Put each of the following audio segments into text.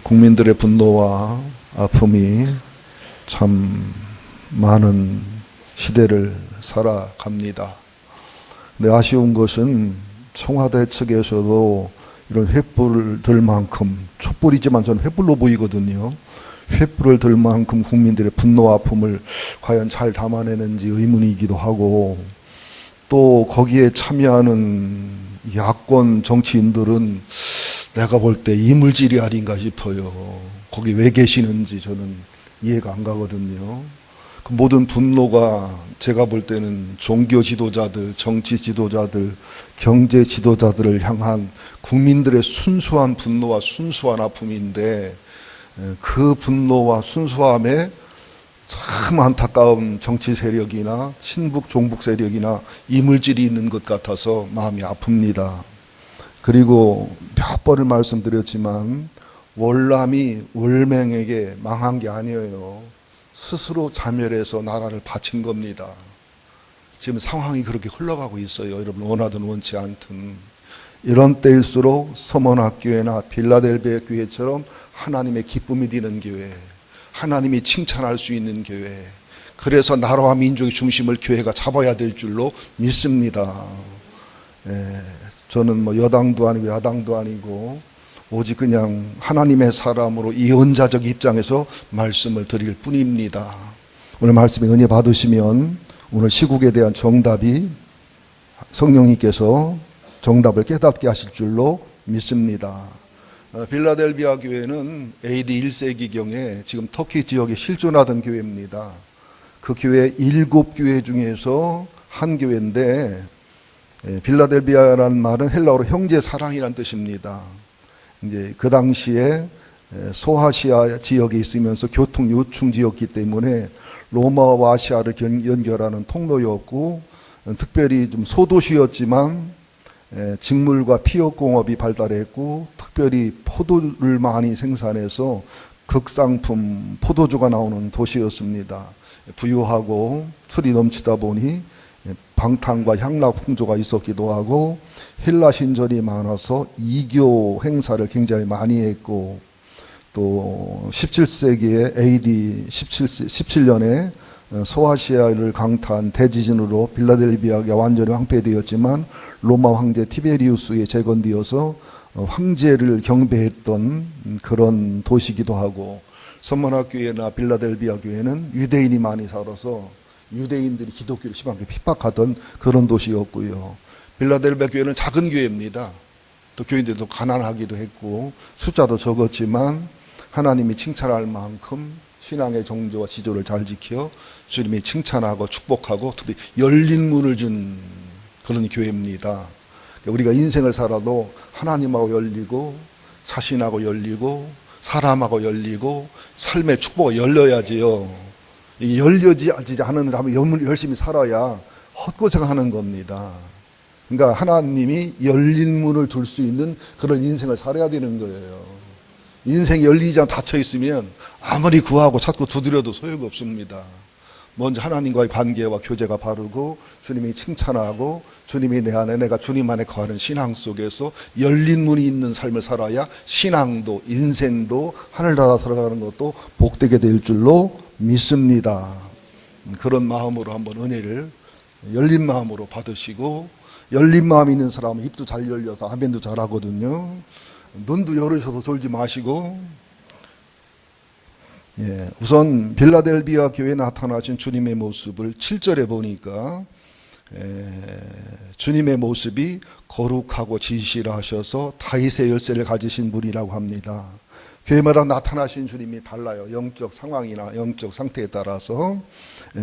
국민들의 분노와 아픔이 참 많은 시대를 살아갑니다. 근데 아쉬운 것은 청와대 측에서도 이런 횃불을 들 만큼, 촛불이지만 저는 횃불로 보이거든요. 횃불을 들 만큼 국민들의 분노와 아픔을 과연 잘 담아내는지 의문이기도 하고, 또 거기에 참여하는 야권 정치인들은 내가 볼 때 이물질이 아닌가 싶어요. 거기 왜 계시는지 저는 이해가 안 가거든요. 그 모든 분노가 제가 볼 때는 종교 지도자들, 정치 지도자들, 경제 지도자들을 향한 국민들의 순수한 분노와 순수한 아픔인데, 그 분노와 순수함에 참 안타까운 정치 세력이나 친북 종북 세력이나 이물질이 있는 것 같아서 마음이 아픕니다. 그리고 몇 번을 말씀드렸지만 월남이 월맹에게 망한 게 아니에요. 스스로 자멸해서 나라를 바친 겁니다. 지금 상황이 그렇게 흘러가고 있어요. 여러분 원하든 원치 않든. 이런 때일수록 서머나교회나 빌라델비아 교회처럼 하나님의 기쁨이 되는 교회, 하나님이 칭찬할 수 있는 교회, 그래서 나라와 민족의 중심을 교회가 잡아야 될 줄로 믿습니다. 저는 뭐 여당도 아니고 야당도 아니고 오직 그냥 하나님의 사람으로 예언자적 입장에서 말씀을 드릴 뿐입니다. 오늘 말씀에 은혜 받으시면 오늘 시국에 대한 정답이 성령님께서 정답을 깨닫게 하실 줄로 믿습니다. 빌라델비아 교회는 AD 1세기경에 지금 터키 지역에 실존하던 교회입니다. 그 교회 7교회 중에서 한 교회인데, 빌라델비아라는 말은 헬라어로 형제 사랑이라는 뜻입니다. 이제 그 당시에 소아시아 지역에 있으면서 교통 요충 지였기 때문에 로마와 아시아를 연결하는 통로였고, 특별히 좀 소도시였지만 직물과 피역공업이 발달했고, 특별히 포도를 많이 생산해서 극상품 포도주가 나오는 도시였습니다. 부유하고 술이 넘치다 보니 방탕과 향락 풍조가 있었기도 하고, 헬라 신전이 많아서 이교 행사를 굉장히 많이 했고, 또 17세기에 AD 17년에 소아시아를 강타한 대지진으로 빌라델비아가 완전히 황폐되었지만 로마 황제 티베리우스에 재건되어서 황제를 경배했던 그런 도시이기도 하고, 서머나교회나 빌라델비아 교회는 유대인이 많이 살아서 유대인들이 기독교를 심하게 핍박하던 그런 도시였고요. 빌라델비아 교회는 작은 교회입니다. 또 교인들도 가난하기도 했고 숫자도 적었지만 하나님이 칭찬할 만큼 신앙의 정조와 지조를 잘 지켜 주님이 칭찬하고 축복하고 특히 열린 문을 준 그런 교회입니다. 우리가 인생을 살아도 하나님하고 열리고 자신하고 열리고 사람하고 열리고 삶의 축복이 열려야지요. 열려지지 않으면 열심히 살아야 헛고생하는 겁니다. 그러니까 하나님이 열린 문을 둘 수 있는 그런 인생을 살아야 되는 거예요. 인생이 열리지 않고 닫혀 있으면 아무리 구하고 찾고 두드려도 소용없습니다. 먼저 하나님과의 관계와 교제가 바르고 주님이 칭찬하고 주님이 내 안에 내가 주님 안에 거하는 신앙 속에서 열린 문이 있는 삶을 살아야 신앙도 인생도 하늘나라 들어가는 것도 복되게 될 줄로 믿습니다. 그런 마음으로 한번 은혜를 열린 마음으로 받으시고, 열린 마음이 있는 사람은 입도 잘 열려서 아멘도 잘하거든요. 눈도 열으셔서 졸지 마시고, 우선 빌라델비아 교회에 나타나신 주님의 모습을 7절에 보니까 주님의 모습이 거룩하고 진실하셔서 다윗의 열쇠를 가지신 분이라고 합니다. 교회마다 나타나신 주님이 달라요. 영적 상황이나 영적 상태에 따라서.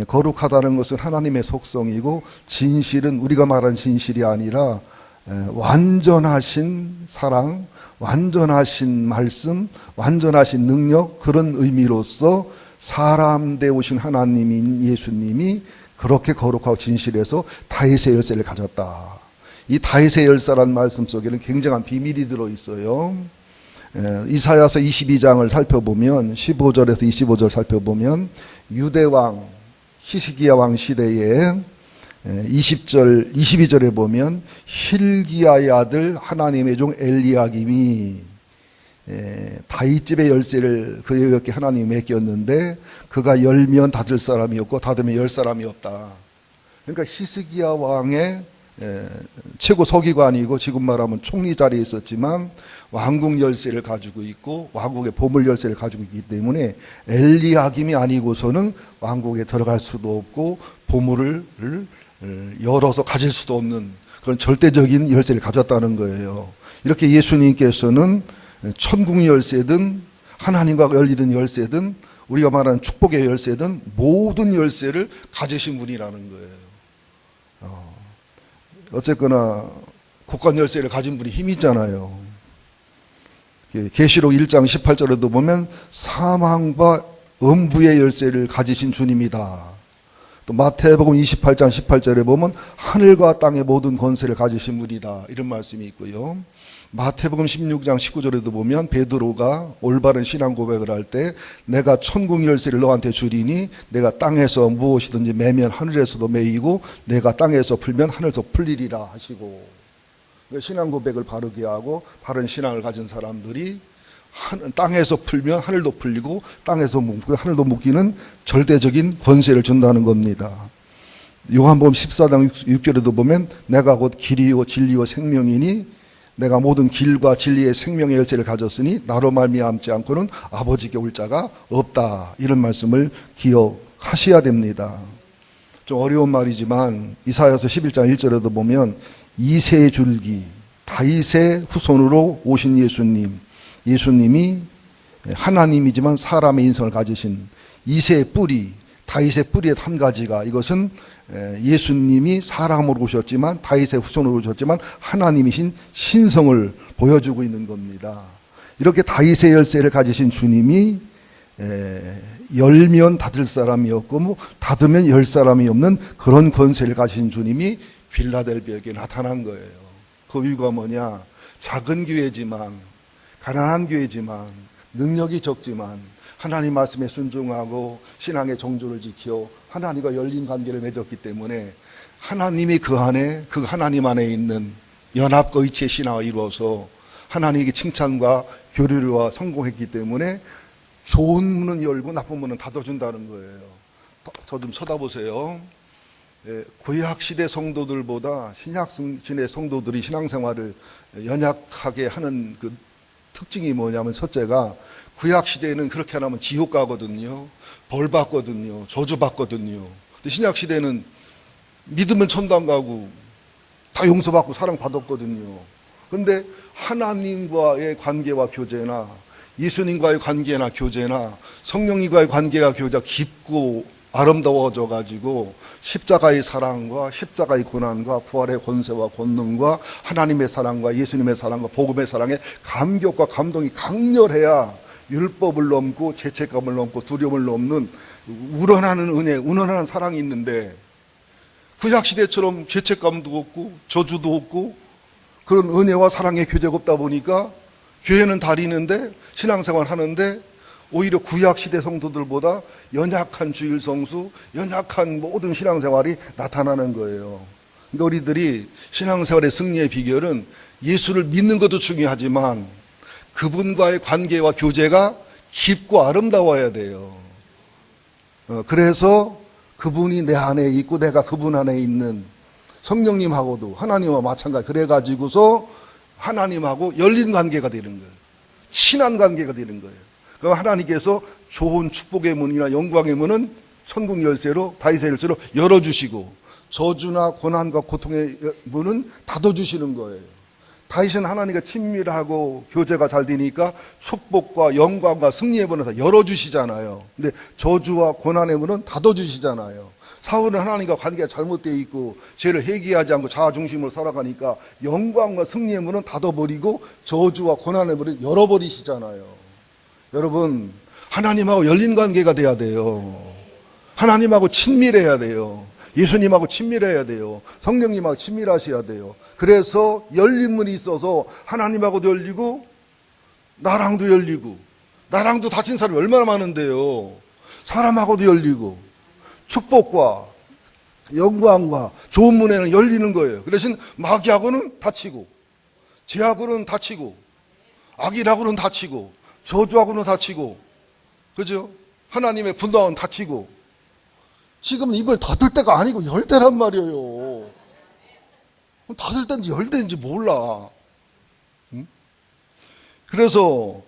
거룩하다는 것은 하나님의 속성이고, 진실은 우리가 말하는 진실이 아니라 완전하신 사랑, 완전하신 말씀, 완전하신 능력, 그런 의미로서 사람 되오신 하나님인 예수님이 그렇게 거룩하고 진실해서 다윗의 열쇠를 가졌다. 이 다윗의 열쇠라는 말씀 속에는 굉장한 비밀이 들어있어요. 이사야서 22장을 살펴보면 15절에서 25절 살펴보면 유대왕 히스기야 왕 시대에 20절, 22절에 보면 힐기야의 아들 하나님의 종 엘리야김이 다윗집의 열쇠를 그에게 하나님이 맡겼는데 그가 열면 닫을 사람이 없고 닫으면 열 사람이 없다. 그러니까 히스기야 왕의 최고 서기관이고 지금 말하면 총리 자리에 있었지만 왕궁 열쇠를 가지고 있고 왕국의 보물 열쇠를 가지고 있기 때문에 엘리야김이 아니고서는 왕국에 들어갈 수도 없고 보물을 열어서 가질 수도 없는 그런 절대적인 열쇠를 가졌다는 거예요. 이렇게 예수님께서는 천국 열쇠든 하나님과 열리는 열쇠든 우리가 말하는 축복의 열쇠든 모든 열쇠를 가지신 분이라는 거예요. 어쨌거나 국간 열쇠를 가진 분이 힘이 있잖아요. 계시록 1장 18절에도 보면 사망과 음부의 열쇠를 가지신 주님이다. 또 마태복음 28장 18절에 보면 하늘과 땅의 모든 권세를 가지신 분이다. 이런 말씀이 있고요. 마태복음 16장 19절에도 보면 베드로가 올바른 신앙 고백을 할 때 내가 천국 열쇠를 너한테 주리니 내가 땅에서 무엇이든지 매면 하늘에서도 매이고 내가 땅에서 풀면 하늘에서 풀리리라 하시고, 신앙 고백을 바르게 하고 바른 신앙을 가진 사람들이 땅에서 풀면 하늘도 풀리고 땅에서 묶고 하늘도 묶이는 절대적인 권세를 준다는 겁니다. 요한복음 14장 6절에도 보면 내가 곧 길이요 진리요 생명이니 내가 모든 길과 진리의 생명의 열쇠를 가졌으니 나로 말미암지 않고는 아버지께 올 자가 없다. 이런 말씀을 기억하셔야 됩니다. 좀 어려운 말이지만 이사야서 11장 1절에도 보면 이새의 줄기, 다윗의 후손으로 오신 예수님이 하나님이지만 사람의 인성을 가지신 이새의 뿌리, 다윗의 뿌리의 한 가지가 이것은 예수님이 사람으로 오셨지만 다윗의 후손으로 오셨지만 하나님이신 신성을 보여주고 있는 겁니다. 이렇게 다윗의 열쇠를 가지신 주님이 열면 닫을 사람이 없고 뭐 닫으면 열 사람이 없는 그런 권세를 가지신 주님이 빌라델비아에게 나타난 거예요. 그 이유가 뭐냐? 작은 교회지만, 가난한 교회지만, 능력이 적지만 하나님 말씀에 순종하고 신앙의 정조를 지켜 하나님과 열린 관계를 맺었기 때문에 하나님이 그 안에, 그 하나님 안에 있는 연합과 의치의 신화가 이루어서 하나님에게 칭찬과 교류와 성공했기 때문에 좋은 문은 열고 나쁜 문은 닫아준다는 거예요. 저 좀 쳐다보세요. 구약시대 성도들보다 신약시대 성도들이 신앙생활을 연약하게 하는 그 특징이 뭐냐면 첫째가 구약시대에는 그렇게 안 하면 지옥 가거든요. 벌 받거든요. 저주 받거든요. 근데 신약시대는 믿으면 천당 가고 다 용서받고 사랑 받았거든요. 근데 하나님과의 관계와 교제나 예수님과의 관계나 교제나 성령님과의 관계가 교제가 깊고 아름다워져 가지고 십자가의 사랑과 십자가의 고난과 부활의 권세와 권능과 하나님의 사랑과 예수님의 사랑과 복음의 사랑에 감격과 감동이 강렬해야 율법을 넘고 죄책감을 넘고 두려움을 넘는 우러나는 은혜, 우러나는 사랑이 있는데 구약시대처럼 죄책감도 없고 저주도 없고 그런 은혜와 사랑의 교제가 없다 보니까 교회는 다니는데 신앙생활 하는데 오히려 구약시대 성도들보다 연약한 주일 성수, 연약한 모든 신앙생활이 나타나는 거예요. 그러니까 우리들이 신앙생활의 승리의 비결은 예수를 믿는 것도 중요하지만 그분과의 관계와 교제가 깊고 아름다워야 돼요. 그래서 그분이 내 안에 있고 내가 그분 안에 있는 성령님하고도 하나님과 마찬가지 그래가지고서 하나님하고 열린 관계가 되는 거예요. 친한 관계가 되는 거예요. 그럼 하나님께서 좋은 축복의 문이나 영광의 문은 천국 열쇠로 다윗의 열쇠로 열어주시고 저주나 고난과 고통의 문은 닫아주시는 거예요. 다윗은 하나님과 친밀하고 교제가 잘 되니까 축복과 영광과 승리의 문을 다 열어주시잖아요. 근데 저주와 고난의 문은 닫아주시잖아요. 사울은 하나님과 관계가 잘못되어 있고 죄를 회개하지 않고 자아중심으로 살아가니까 영광과 승리의 문은 닫아버리고 저주와 고난의 문을 열어버리시잖아요. 여러분, 하나님하고 열린 관계가 돼야 돼요. 하나님하고 친밀해야 돼요. 예수님하고 친밀해야 돼요. 성령님하고 친밀하셔야 돼요. 그래서 열린 문이 있어서 하나님하고도 열리고 나랑도 열리고 나랑도 다친 사람이 얼마나 많은데요. 사람하고도 열리고 축복과 영광과 좋은 문에는 열리는 거예요. 그 대신 마귀하고는 닫히고 죄하고는 닫히고 악인하고는 닫히고 저주하고는 닫히고, 그죠? 하나님의 분노하고는 닫히고. 지금 입을 닫을 때가 아니고 열 때란 말이에요. 닫을 때인지 열 때인지 몰라. 그래서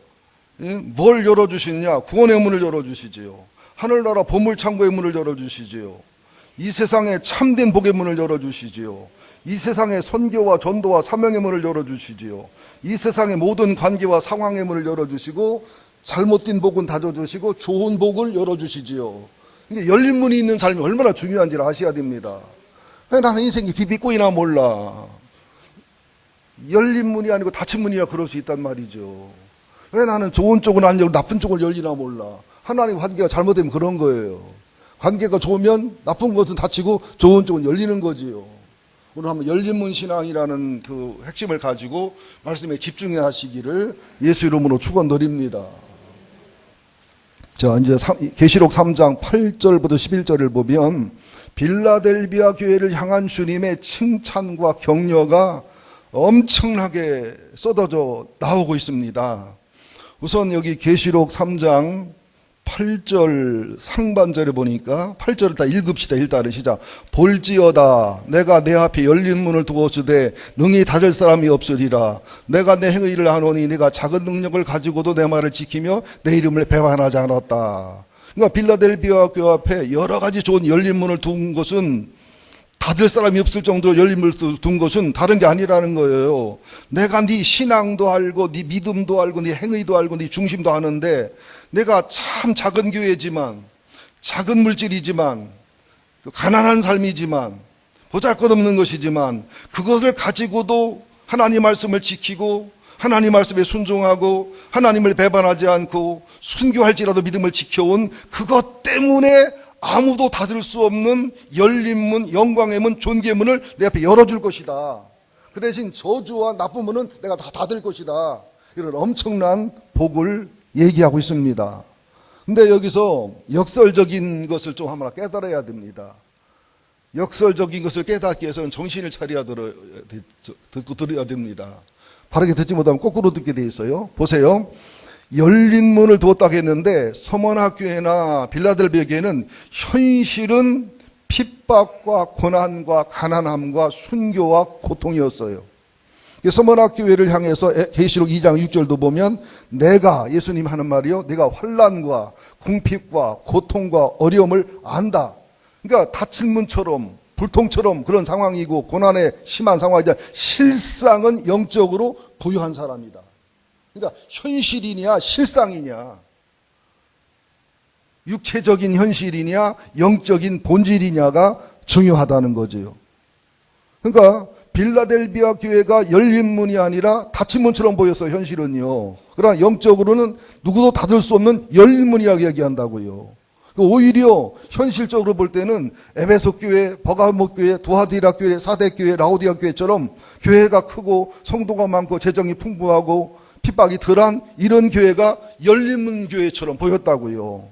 뭘 열어주시느냐? 구원의 문을 열어주시지요. 하늘나라 보물창고의 문을 열어주시지요. 이 세상에 참된 복의 문을 열어주시지요. 이 세상의 선교와 전도와 사명의 문을 열어주시지요. 이 세상의 모든 관계와 상황의 문을 열어주시고, 잘못된 복은 닫아주시고 좋은 복을 열어주시지요. 이게 열린 문이 있는 삶이 얼마나 중요한지를 아셔야 됩니다. 나는 인생이 비비꼬이나 몰라. 열린 문이 아니고 닫힌 문이라 그럴 수 있단 말이죠. 왜 나는 좋은 쪽은 안 열고 나쁜 쪽을 열리나 몰라. 하나님 관계가 잘못되면 그런 거예요. 관계가 좋으면 나쁜 것은 닫히고 좋은 쪽은 열리는 거지요. 오늘 한번 열린 문 신앙이라는 그 핵심을 가지고 말씀에 집중해 하시기를 예수 이름으로 축원드립니다. 자, 이제 계시록 3장 8절부터 11절을 보면 빌라델비아 교회를 향한 주님의 칭찬과 격려가 엄청나게 쏟아져 나오고 있습니다. 우선 여기 계시록 3장 8절 상반절에 보니까 8절을 다 읽읍시다. 일단은 시작. 볼지어다 내가 내 앞에 열린 문을 두었으되 능히 닫을 사람이 없으리라. 내가 내 행의를 하노니 네가 작은 능력을 가지고도 내 말을 지키며 내 이름을 배반하지 않았다. 그러니까 빌라델비아 교회 앞에 여러 가지 좋은 열린 문을 둔 것은, 닫을 사람이 없을 정도로 열린 문을 둔 것은 다른 게 아니라는 거예요. 내가 네 신앙도 알고 네 믿음도 알고 네 행위도 알고 네 중심도 아는데, 내가 참 작은 교회지만, 작은 물질이지만, 가난한 삶이지만, 보잘것없는 것이지만, 그것을 가지고도 하나님 말씀을 지키고 하나님 말씀에 순종하고 하나님을 배반하지 않고 순교할지라도 믿음을 지켜온 그것 때문에 아무도 닫을 수 없는 열린 문, 영광의 문, 존귀의 문을 내 앞에 열어줄 것이다. 그 대신 저주와 나쁜 문은 내가 다 닫을 것이다. 이런 엄청난 복을 얘기하고 있습니다. 근데 여기서 역설적인 것을 좀 하나 깨달아야 됩니다. 역설적인 것을 깨닫기 위해서는 정신을 차려야 들어야 됩니다. 바르게 듣지 못하면 거꾸로 듣게 돼 있어요. 보세요. 열린 문을 두었다고 했는데 서머나교회나 빌라델비아 교회는 현실은 핍박과 고난과 가난함과 순교와 고통이었어요. 서머나교회를 향해서 계시록 2장 6절도 보면 내가, 예수님 하는 말이요, 내가 환난과 궁핍과 고통과 어려움을 안다. 그러니까 닫힌 문처럼 불통처럼 그런 상황이고 고난의 심한 상황이다. 실상은 영적으로 부유한 사람이다. 그러니까 현실이냐 실상이냐, 육체적인 현실이냐 영적인 본질이냐가 중요하다는 거죠. 그러니까 빌라델비아 교회가 열린 문이 아니라 닫힌 문처럼 보였어요. 현실은요. 그러나 영적으로는 누구도 닫을 수 없는 열린 문이라고 얘기한다고요. 오히려 현실적으로 볼 때는 에베소 교회, 버가모 교회, 두아디라 교회, 사대 교회, 라오디아 교회처럼 교회가 크고 성도가 많고 재정이 풍부하고 핍박이 덜한 이런 교회가 열린 문 교회처럼 보였다고요.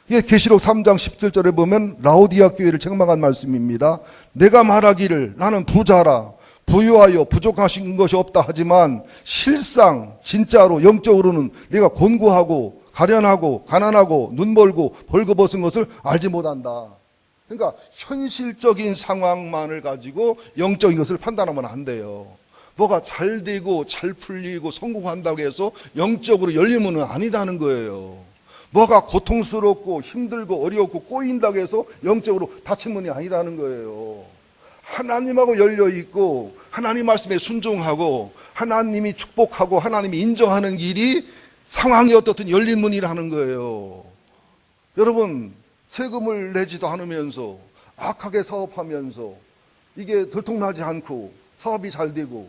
이게 계시록 3장 17절에 보면 라오디아 교회를 책망한 말씀입니다. 내가 말하기를 나는 부자라 부유하여 부족하신 것이 없다 하지만 실상 진짜로 영적으로는 내가 곤고하고 가련하고 가난하고 눈멀고 벌거벗은 것을 알지 못한다. 그러니까 현실적인 상황만을 가지고 영적인 것을 판단하면 안 돼요. 뭐가 잘 되고 잘 풀리고 성공한다고 해서 영적으로 열린 문은 아니다는 거예요. 뭐가 고통스럽고 힘들고 어렵고 꼬인다고 해서 영적으로 닫힌 문이 아니다는 거예요. 하나님하고 열려있고 하나님 말씀에 순종하고 하나님이 축복하고 하나님이 인정하는 길이 상황이 어떻든 열린 문이라는 거예요. 여러분, 세금을 내지도 않으면서 악하게 사업하면서 이게 들통나지 않고 사업이 잘 되고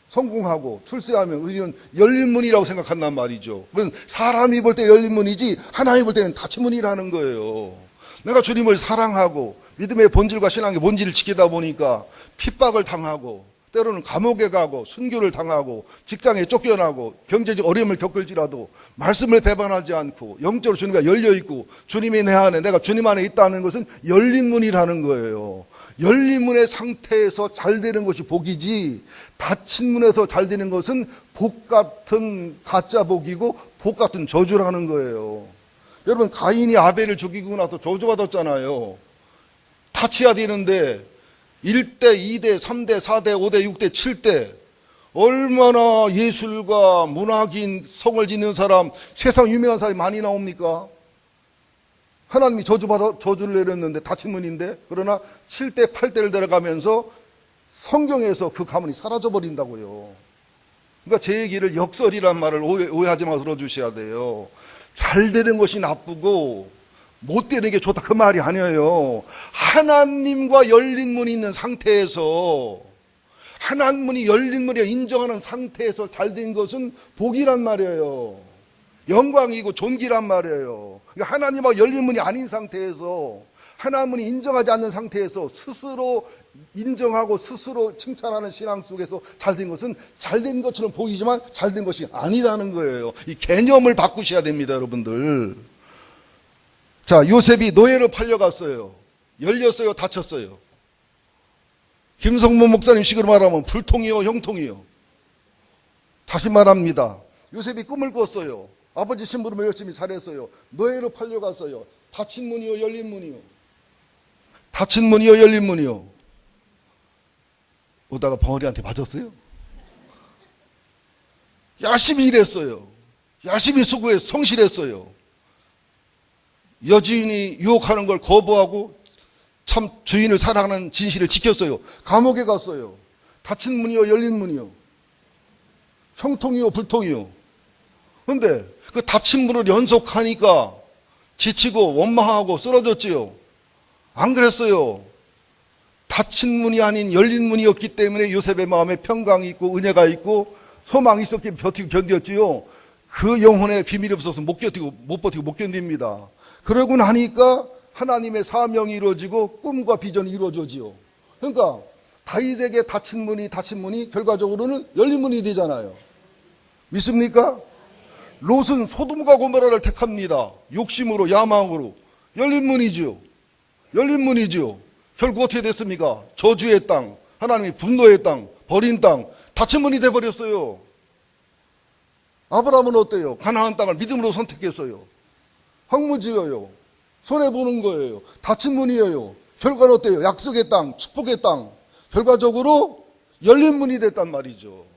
성공하고 출세하면 우리는 열린 문이라고 생각한단 말이죠. 사람이 볼 때 열린 문이지 하나님이 볼 때는 닫힌 문이라는 거예요. 내가 주님을 사랑하고 믿음의 본질과 신앙의 본질을 지키다 보니까 핍박을 당하고 때로는 감옥에 가고 순교를 당하고 직장에 쫓겨나고 경제적 어려움을 겪을지라도 말씀을 배반하지 않고 영적으로 주님과 열려있고 주님이 내 안에 내가 주님 안에 있다는 것은 열린 문이라는 거예요. 열린 문의 상태에서 잘 되는 것이 복이지, 닫힌 문에서 잘 되는 것은 복 같은 가짜 복이고 복 같은 저주라는 거예요. 여러분, 가인이 아벨을 죽이고 나서 저주받았잖아요. 닫혀야 되는데 1대, 2대, 3대, 4대, 5대, 6대, 7대 얼마나 예술가, 문학인, 성을 짓는 사람, 세상 유명한 사람이 많이 나옵니까? 하나님이 저주를 내렸는데 닫힌 문인데, 그러나 7대, 8대를 내려가면서 성경에서 그 가문이 사라져버린다고요. 그러니까 제 얘기를 역설이란 말을 오해하지 마서 들어주셔야 돼요. 잘 되는 것이 나쁘고 못 되는 게 좋다, 그 말이 아니에요. 하나님과 열린 문이 있는 상태에서, 하나님이 열린 문이 인정하는 상태에서 잘 된 것은 복이란 말이에요. 영광이고 존귀란 말이에요. 그러니까 하나님과 열린 문이 아닌 상태에서, 하나님이 인정하지 않는 상태에서 스스로 인정하고 스스로 칭찬하는 신앙 속에서 잘 된 것은 잘 된 것처럼 보이지만 잘 된 것이 아니라는 거예요. 이 개념을 바꾸셔야 됩니다, 여러분들. 자, 요셉이 노예로 팔려갔어요. 열렸어요, 닫혔어요? 김성문 목사님 식으로 말하면 불통이요, 형통이요? 다시 말합니다. 요셉이 꿈을 꿨어요. 아버지 심부름을 열심히 잘했어요. 노예로 팔려갔어요. 닫힌 문이요, 열린 문이요? 닫힌 문이요, 열린 문이요? 오다가 벙어리한테 맞았어요. 열심히 일했어요. 열심히 수고해서 성실했어요. 여주인이 유혹하는 걸 거부하고 참 주인을 사랑하는 진실을 지켰어요. 감옥에 갔어요. 닫힌 문이요, 열린 문이요? 형통이요, 불통이요? 근데 그 닫힌 문을 연속하니까 지치고 원망하고 쓰러졌지요. 안 그랬어요. 닫힌 문이 아닌 열린 문이었기 때문에 요셉의 마음에 평강이 있고 은혜가 있고 소망이 있었기 때문에 버티고 견뎠지요. 그 영혼의 비밀이 없어서 못 버티고 못 견딥니다. 그러고 나니까 하나님의 사명이 이루어지고 꿈과 비전이 이루어지지요. 그러니까 다윗에게 닫힌 문이 결과적으로는 열린 문이 되잖아요. 믿습니까? 롯은 소돔과 고모라를 택합니다. 욕심으로, 야망으로. 열린 문이죠. 열린 문이죠. 결국 어떻게 됐습니까? 저주의 땅, 하나님의 분노의 땅, 버린 땅, 닫힌 문이 돼버렸어요. 아브라함은 어때요? 가나안 땅을 믿음으로 선택했어요. 황무지어요. 손해보는 거예요. 닫힌 문이에요. 결과는 어때요? 약속의 땅, 축복의 땅. 결과적으로 열린 문이 됐단 말이죠.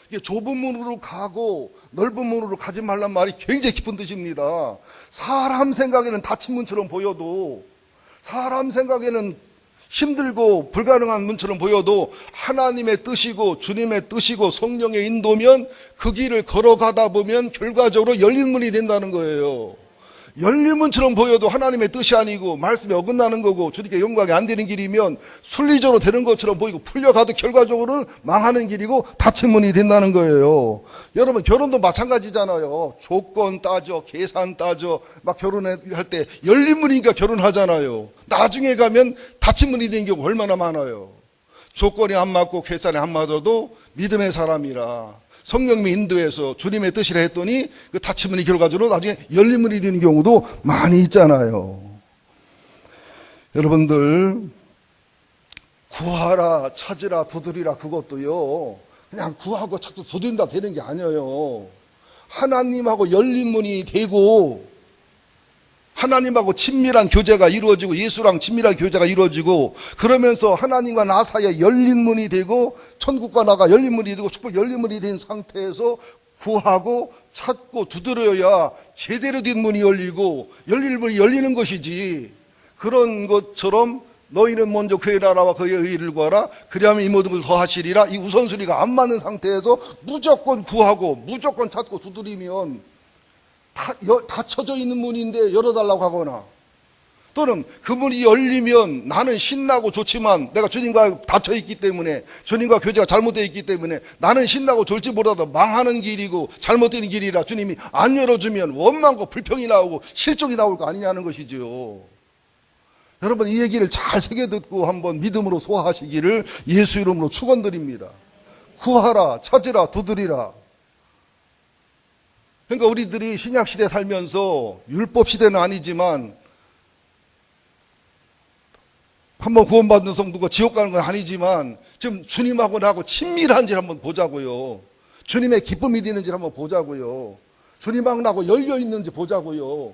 이게 좁은 문으로 가고 넓은 문으로 가지 말란 말이 굉장히 깊은 뜻입니다. 사람 생각에는 닫힌 문처럼 보여도, 사람 생각에는 힘들고 불가능한 문처럼 보여도 하나님의 뜻이고 주님의 뜻이고 성령의 인도면 그 길을 걸어가다 보면 결과적으로 열린 문이 된다는 거예요. 열린 문처럼 보여도 하나님의 뜻이 아니고 말씀에 어긋나는 거고 주님께 영광이 안 되는 길이면 순리적으로 되는 것처럼 보이고 풀려가도 결과적으로는 망하는 길이고 닫힌 문이 된다는 거예요. 여러분, 결혼도 마찬가지잖아요. 조건 따져, 계산 따져, 막 결혼할 때 열린 문이니까 결혼하잖아요. 나중에 가면 닫힌 문이 된 경우 얼마나 많아요. 조건이 안 맞고 계산이 안 맞아도 믿음의 사람이라 성령님이 인도해서 주님의 뜻이라 했더니 그 닫힌 문이 결과적으로 나중에 열린 문이 되는 경우도 많이 있잖아요. 여러분들, 구하라, 찾으라, 두드리라, 그것도요 그냥 구하고 자꾸 두드린다 되는 게 아니에요. 하나님하고 열린 문이 되고 하나님하고 친밀한 교제가 이루어지고 예수랑 친밀한 교제가 이루어지고 그러면서 하나님과 나 사이에 열린 문이 되고 천국과 나가 열린 문이 되고 축복 열린 문이 된 상태에서 구하고 찾고 두드려야 제대로 된 문이 열리고 열릴 문이 열리는 것이지, 그런 것처럼 너희는 먼저 그의 나라와 그의 의를 구하라 그리하면 이 모든 것을 더하시리라, 이 우선순위가 안 맞는 상태에서 무조건 구하고 무조건 찾고 두드리면 닫혀져 있는 문인데 열어달라고 하거나, 또는 그 문이 열리면 나는 신나고 좋지만 내가 주님과 닫혀있기 때문에 주님과 교제가 잘못되어 있기 때문에 나는 신나고 좋을지 몰라도 망하는 길이고 잘못된 길이라 주님이 안 열어주면 원망과 불평이 나오고 실족이 나올 거 아니냐는 것이죠. 여러분, 이 얘기를 잘 새겨 듣고 한번 믿음으로 소화하시기를 예수 이름으로 축원드립니다. 구하라, 찾으라, 두드리라. 그러니까 우리들이 신약시대 살면서 율법시대는 아니지만 한번 구원받는 성도가 지옥 가는 건 아니지만 지금 주님하고 나하고 친밀한지를 한번 보자고요. 주님의 기쁨이 되는지를 한번 보자고요. 주님하고 나하고 열려 있는지 보자고요.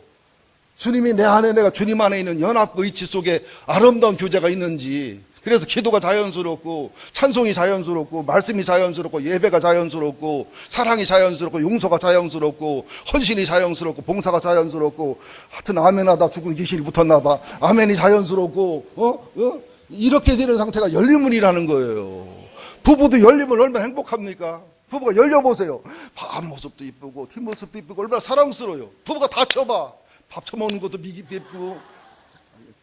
주님이 내 안에, 내가 주님 안에 있는 연합 의치 속에 아름다운 교제가 있는지. 그래서 기도가 자연스럽고 찬송이 자연스럽고 말씀이 자연스럽고 예배가 자연스럽고 사랑이 자연스럽고 용서가 자연스럽고 헌신이 자연스럽고 봉사가 자연스럽고 하여튼 아멘하다 죽은 귀신이 붙었나 봐. 아멘이 자연스럽고 이렇게 되는 상태가 열리문이라는 거예요. 부부도 열리면 얼마나 행복합니까? 부부가 열려보세요. 앞모습도 이쁘고 뒷모습도 이쁘고 얼마나 사랑스러워요. 부부가 다쳐봐. 밥 처먹는 것도 미기쁘고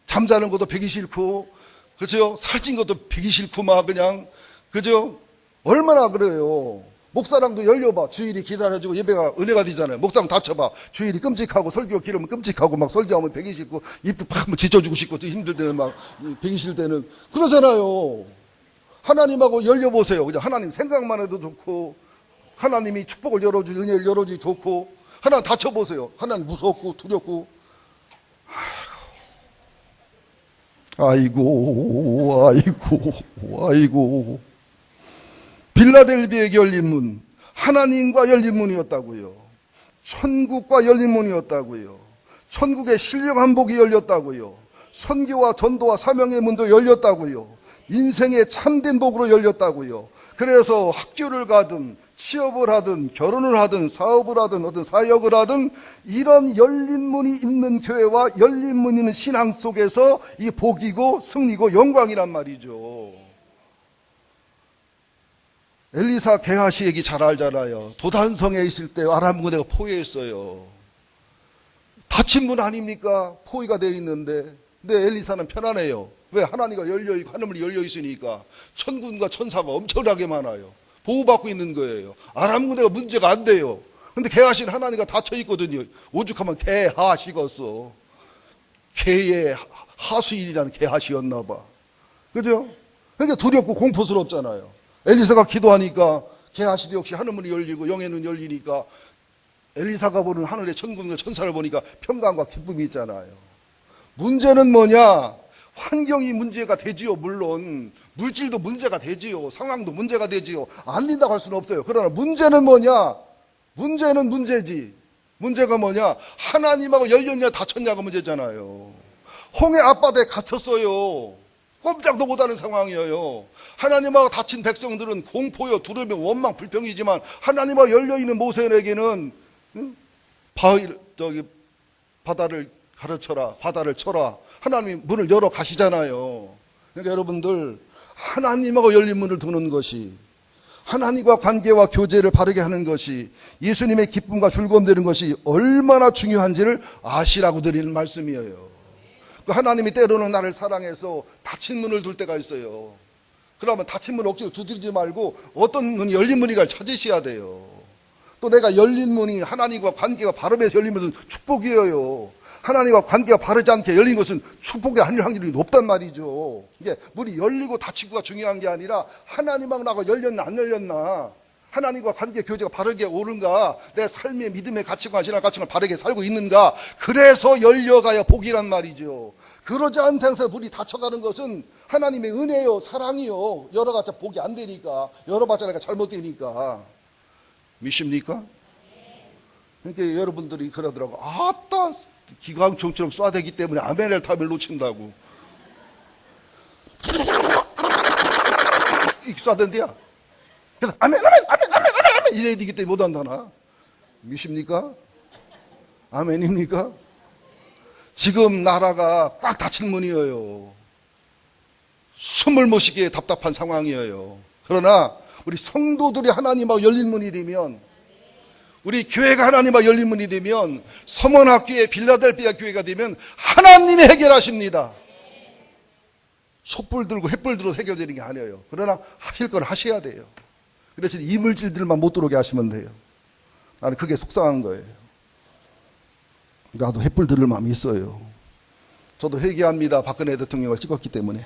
잠자는 것도 배기 싫고, 그죠? 살찐 것도 배기 싫고 막 그냥, 그죠? 얼마나 그래요. 목사랑도 열려봐. 주일이 기다려주고 예배가 은혜가 되잖아요. 목사랑 다쳐봐. 주일이 끔찍하고 설교 기르면 끔찍하고 막 설교하면 배기 싫고 입도 팍 지쳐주고 싶고 힘들 때는 막 배기 싫을 때는 그러잖아요. 하나님하고 열려보세요. 그냥 하나님 생각만 해도 좋고 하나님이 축복을 열어주지, 은혜를 열어주지 좋고, 하나님 다쳐보세요. 하나님 무섭고 두렵고. 아이고. 빌라델비아에 열린 문, 하나님과 열린 문이었다고요. 천국과 열린 문이었다고요. 천국의 신령한 복이 열렸다고요. 선교와 전도와 사명의 문도 열렸다고요. 인생의 참된 복으로 열렸다고요. 그래서 학교를 가든 취업을 하든 결혼을 하든 사업을 하든 어떤 사역을 하든 이런 열린 문이 있는 교회와 열린 문이 있는 신앙 속에서 이 복이고 승리고 영광이란 말이죠. 엘리사 게하시 얘기 잘 알잖아요. 도단성에 있을 때 아람 군대가 포위했어요. 닫힌 문 아닙니까? 포위가 되어 있는데. 근데 엘리사는 편안해요. 왜? 하나님과 열려있고 하늘문이 열려있으니까. 천군과 천사가 엄청나게 많아요. 보호받고 있는 거예요. 아람 군대가 문제가 안 돼요. 근데 게하시는 하나님과 닫혀있거든요. 오죽하면 게하시겠어. 게의 하수인이라는 게하시였나 봐. 그죠? 그러니까 두렵고 공포스럽잖아요. 엘리사가 기도하니까 게하시도 역시 하늘문이 열리고 영의 눈 열리니까 엘리사가 보는 하늘의 천군과 천사를 보니까 평강과 기쁨이 있잖아요. 문제는 뭐냐? 환경이 문제가 되지요. 물론 물질도 문제가 되지요. 상황도 문제가 되지요. 안 된다고 할 수는 없어요. 그러나 문제는 뭐냐? 문제는 문제지. 문제가 뭐냐? 하나님하고 열렸냐 닫혔냐가 문제잖아요. 홍해 앞바다에 갇혔어요. 꼼짝도 못하는 상황이에요. 하나님하고 닫힌 백성들은 공포요, 두려움요, 원망, 불평이지만 하나님하고 열려있는 모세에게는 바다를 가르쳐라, 바다를 쳐라. 하나님이 문을 열어 가시잖아요. 그러니까 여러분들 하나님하고 열린 문을 두는 것이, 하나님과 관계와 교제를 바르게 하는 것이, 예수님의 기쁨과 즐거움 되는 것이 얼마나 중요한지를 아시라고 드리는 말씀이에요. 하나님이 때로는 나를 사랑해서 닫힌 문을 둘 때가 있어요. 그러면 닫힌 문을 억지로 두드리지 말고 어떤 문이 열린 문인가를 찾으셔야 돼요. 또 내가 열린 문이 하나님과 관계가 바르면서 열린 것은 축복이에요. 하나님과 관계가 바르지 않게 열린 것은 축복이 아닐 확률이 높단 말이죠. 이게 문이 열리고 닫히고가 중요한 게 아니라 하나님하고 나하고 열렸나 안 열렸나, 하나님과 관계 교제가 바르게 오른가, 내 삶의 믿음의 가치관, 신앙 가치관을 바르게 살고 있는가, 그래서 열려가야 복이란 말이죠. 그러지 않은 상태에서 문이 닫혀가는 것은 하나님의 은혜요, 사랑이요, 열어봤자 복이 안 되니까, 열어봤자 내가 잘못되니까. 믿습니까? 그러니까 여러분들이 그러더라고. 아따, 기관총처럼 쏴대기 때문에 아멘의 탑을 놓친다고. 이렇게 쏴댄대야. 그래서 아멘 이래야 되기 때문에 못한다나. 믿습니까? 아멘입니까? 지금 나라가 꽉 닫힌 문이에요. 숨을 못 쉬게 답답한 상황이에요. 그러나 우리 성도들이 하나님하고 열린 문이 되면, 우리 교회가 하나님과 열린 문이 되면, 서머나교회, 빌라델비아 교회가 되면 하나님이 해결하십니다. 촛불 들고 횃불 들어 해결되는 게 아니에요. 그러나 하실 건 하셔야 돼요. 그래서 이물질들만 못 들어오게 하시면 돼요. 나는 그게 속상한 거예요. 나도 횃불 들을 마음이 있어요. 저도 회개합니다. 박근혜 대통령을 찍었기 때문에.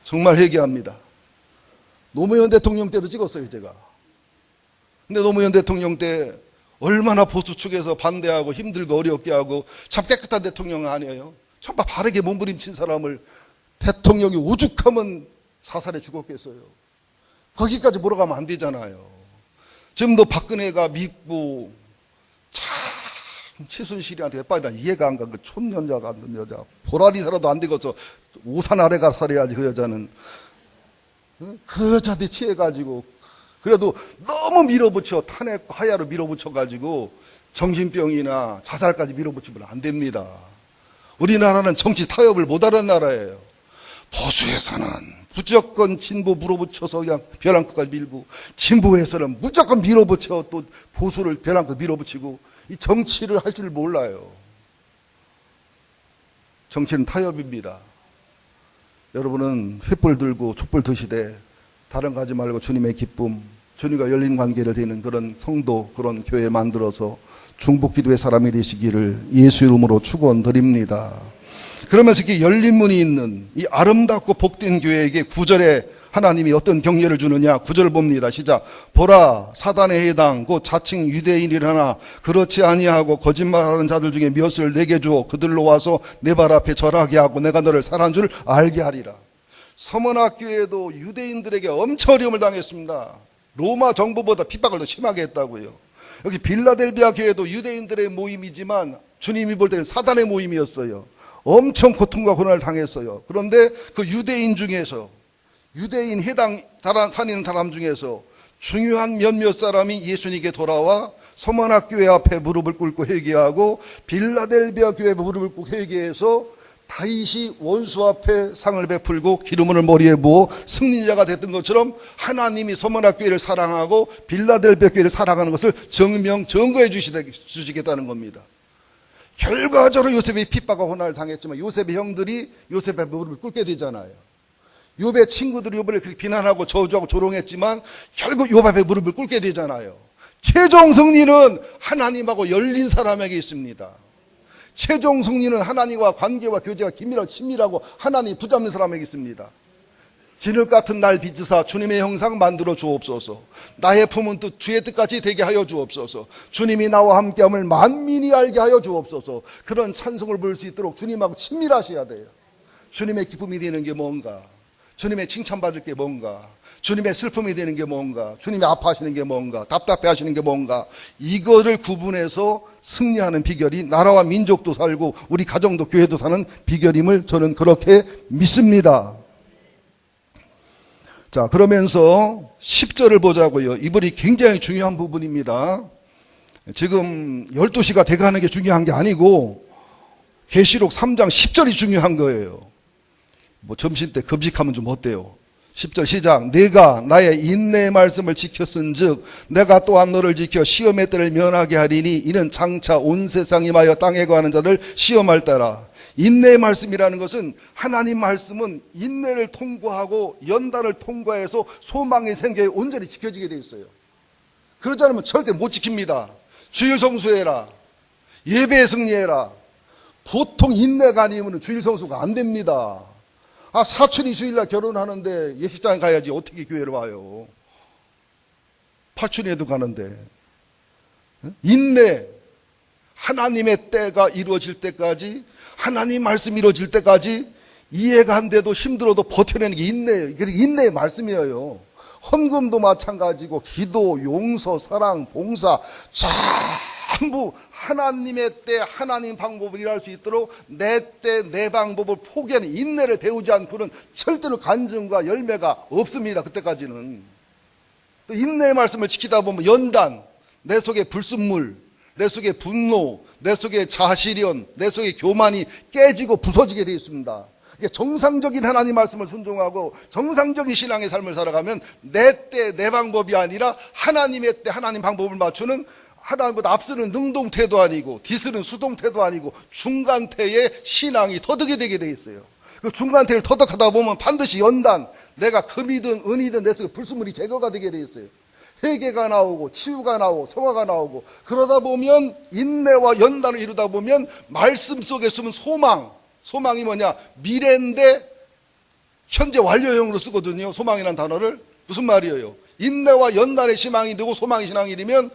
정말 회개합니다. 노무현 대통령 때도 찍었어요, 제가. 근데 노무현 대통령 때 얼마나 보수 측에서 반대하고 힘들고 어렵게 하고 참 깨끗한 대통령은 아니에요. 정말 바르게 몸부림친 사람을 대통령이 오죽하면 사살해 죽었겠어요. 거기까지 몰아가면 안 되잖아요. 지금도 박근혜가 믿고 참 최순실이한테 빠지다 이해가 안 가. 그 촌년자 같은 여자 보라리 살아도 안 되겠어. 우산 아래 가서 살아야지. 그 여자는 그 여자한테 취해가지고 그래도 너무 밀어붙여 탄핵 하야로 밀어붙여가지고 정신병이나 자살까지 밀어붙이면 안 됩니다. 우리나라는 정치 타협을 못하는 나라예요. 보수에서는 무조건 진보 밀어붙여서 그냥 벼랑 끝까지 밀고, 진보에서는 무조건 밀어붙여 또 보수를 벼랑 끝 밀어붙이고, 이 정치를 할 줄 몰라요. 정치는 타협입니다. 여러분은 횃불 들고 촛불 드시되 다른 거 하지 말고 주님의 기쁨, 주님과 열린 관계를 되는 그런 성도, 그런 교회 만들어서 중보기도의 사람이 되시기를 예수 이름으로 축원드립니다. 그러면서 이렇게 열린 문이 있는 이 아름답고 복된 교회에게 9절에 하나님이 어떤 격려를 주느냐. 9절 봅니다. 시작. 보라, 사단에 해당 곧 자칭 유대인이라나 그렇지 아니하고 거짓말하는 자들 중에 몇을 내게 주어 그들로 와서 내 발 앞에 절하게 하고 내가 너를 사랑한 줄 알게 하리라. 서머나교회도 유대인들에게 엄청 어려움을 당했습니다. 로마 정부보다 핍박을 더 심하게 했다고요. 여기 빌라델비아 교회도 유대인들의 모임이지만 주님이 볼 때는 사단의 모임이었어요. 엄청 고통과 고난을 당했어요. 그런데 그 유대인 중에서, 유대인 해당 다니는 사람 중에서 중요한 몇몇 사람이 예수님께 돌아와 서머나교회 앞에 무릎을 꿇고 회개하고 빌라델비아 교회 무릎을 꿇고 회개해서 다윗이 원수 앞에 상을 베풀고 기름을 머리에 부어 승리자가 됐던 것처럼 하나님이 서머나교회를 사랑하고 빌라델비아 교회를 사랑하는 것을 증거해 주시겠다는 겁니다. 결과적으로 요셉이 핍박과 고난을 당했지만 요셉의 형들이 요셉의 무릎을 꿇게 되잖아요. 욥의 친구들이 욥을 그렇게 비난하고 저주하고 조롱했지만 결국 욥 앞에 무릎을 꿇게 되잖아요. 최종 승리는 하나님하고 열린 사람에게 있습니다. 최종 승리는 하나님과 관계와 교제가 긴밀하고 친밀하고 하나님 붙잡는 사람에게 있습니다. 진흙 같은 날 빚으사 주님의 형상 만들어 주옵소서. 나의 품은 뜻 주의 뜻같이 되게 하여 주옵소서. 주님이 나와 함께함을 만민이 알게 하여 주옵소서. 그런 찬송을 부를 수 있도록 주님하고 친밀하셔야 돼요. 주님의 기쁨이 되는 게 뭔가, 주님의 칭찬받을 게 뭔가, 주님의 슬픔이 되는 게 뭔가, 주님이 아파하시는 게 뭔가, 답답해 하시는 게 뭔가, 이거를 구분해서 승리하는 비결이 나라와 민족도 살고 우리 가정도 교회도 사는 비결임을 저는 그렇게 믿습니다. 자, 그러면서 10절을 보자고요. 이 부분이 굉장히 중요한 부분입니다. 지금 12시가 돼가는 게 중요한 게 아니고 계시록 3장 10절이 중요한 거예요. 뭐 점심 때 금식하면 좀 어때요? 10절 시작. 내가 나의 인내의 말씀을 지켰은즉 내가 또한 너를 지켜 시험의 때를 면하게 하리니 이는 장차 온 세상이 마여 땅에 거하는 자를 시험할 때라. 인내의 말씀이라는 것은 하나님 말씀은 인내를 통과하고 연단을 통과해서 소망의 생계에 온전히 지켜지게 되어 있어요. 그러지 않으면 절대 못 지킵니다. 주일 성수해라, 예배에 승리해라. 보통 인내가 아니면 주일 성수가 안 됩니다. 사촌이 주일날 결혼하는데 예식장에 가야지 어떻게 교회를 와요? 파촌에도 가는데. 인내, 하나님의 때가 이루어질 때까지, 하나님 말씀이 이루어질 때까지 이해가 안 돼도 힘들어도 버텨내는 게 인내예요. 이게 인내의 말씀이에요. 헌금도 마찬가지고 기도, 용서, 사랑, 봉사 전부 하나님의 때 하나님 방법을 일할 수 있도록 내 때 내 방법을 포기하는 인내를 배우지 않고는 절대로 간증과 열매가 없습니다. 그때까지는. 또 인내의 말씀을 지키다 보면 연단, 내 속에 불순물, 내 속에 분노, 내 속에 자시련, 내 속에 교만이 깨지고 부서지게 되어 있습니다. 정상적인 하나님 말씀을 순종하고 정상적인 신앙의 삶을 살아가면 내 때 내 방법이 아니라 하나님의 때 하나님 방법을 맞추는, 하나님보다 앞서는 능동태도 아니고 뒤서는 수동태도 아니고 중간태의 신앙이 터득이 되게 돼 있어요. 그 중간태를 터득하다 보면 반드시 연단, 내가 금이든 은이든 내 속에 불순물이 제거가 되게 돼 있어요. 회개가 나오고 치유가 나오고 성화가 나오고, 그러다 보면 인내와 연단을 이루다 보면 말씀 속에 숨은 소망이 뭐냐, 미래인데 현재 완료형으로 쓰거든요. 소망이라는 단어를. 무슨 말이에요? 인내와 연단의 신앙이 되고 소망의 신앙이 되면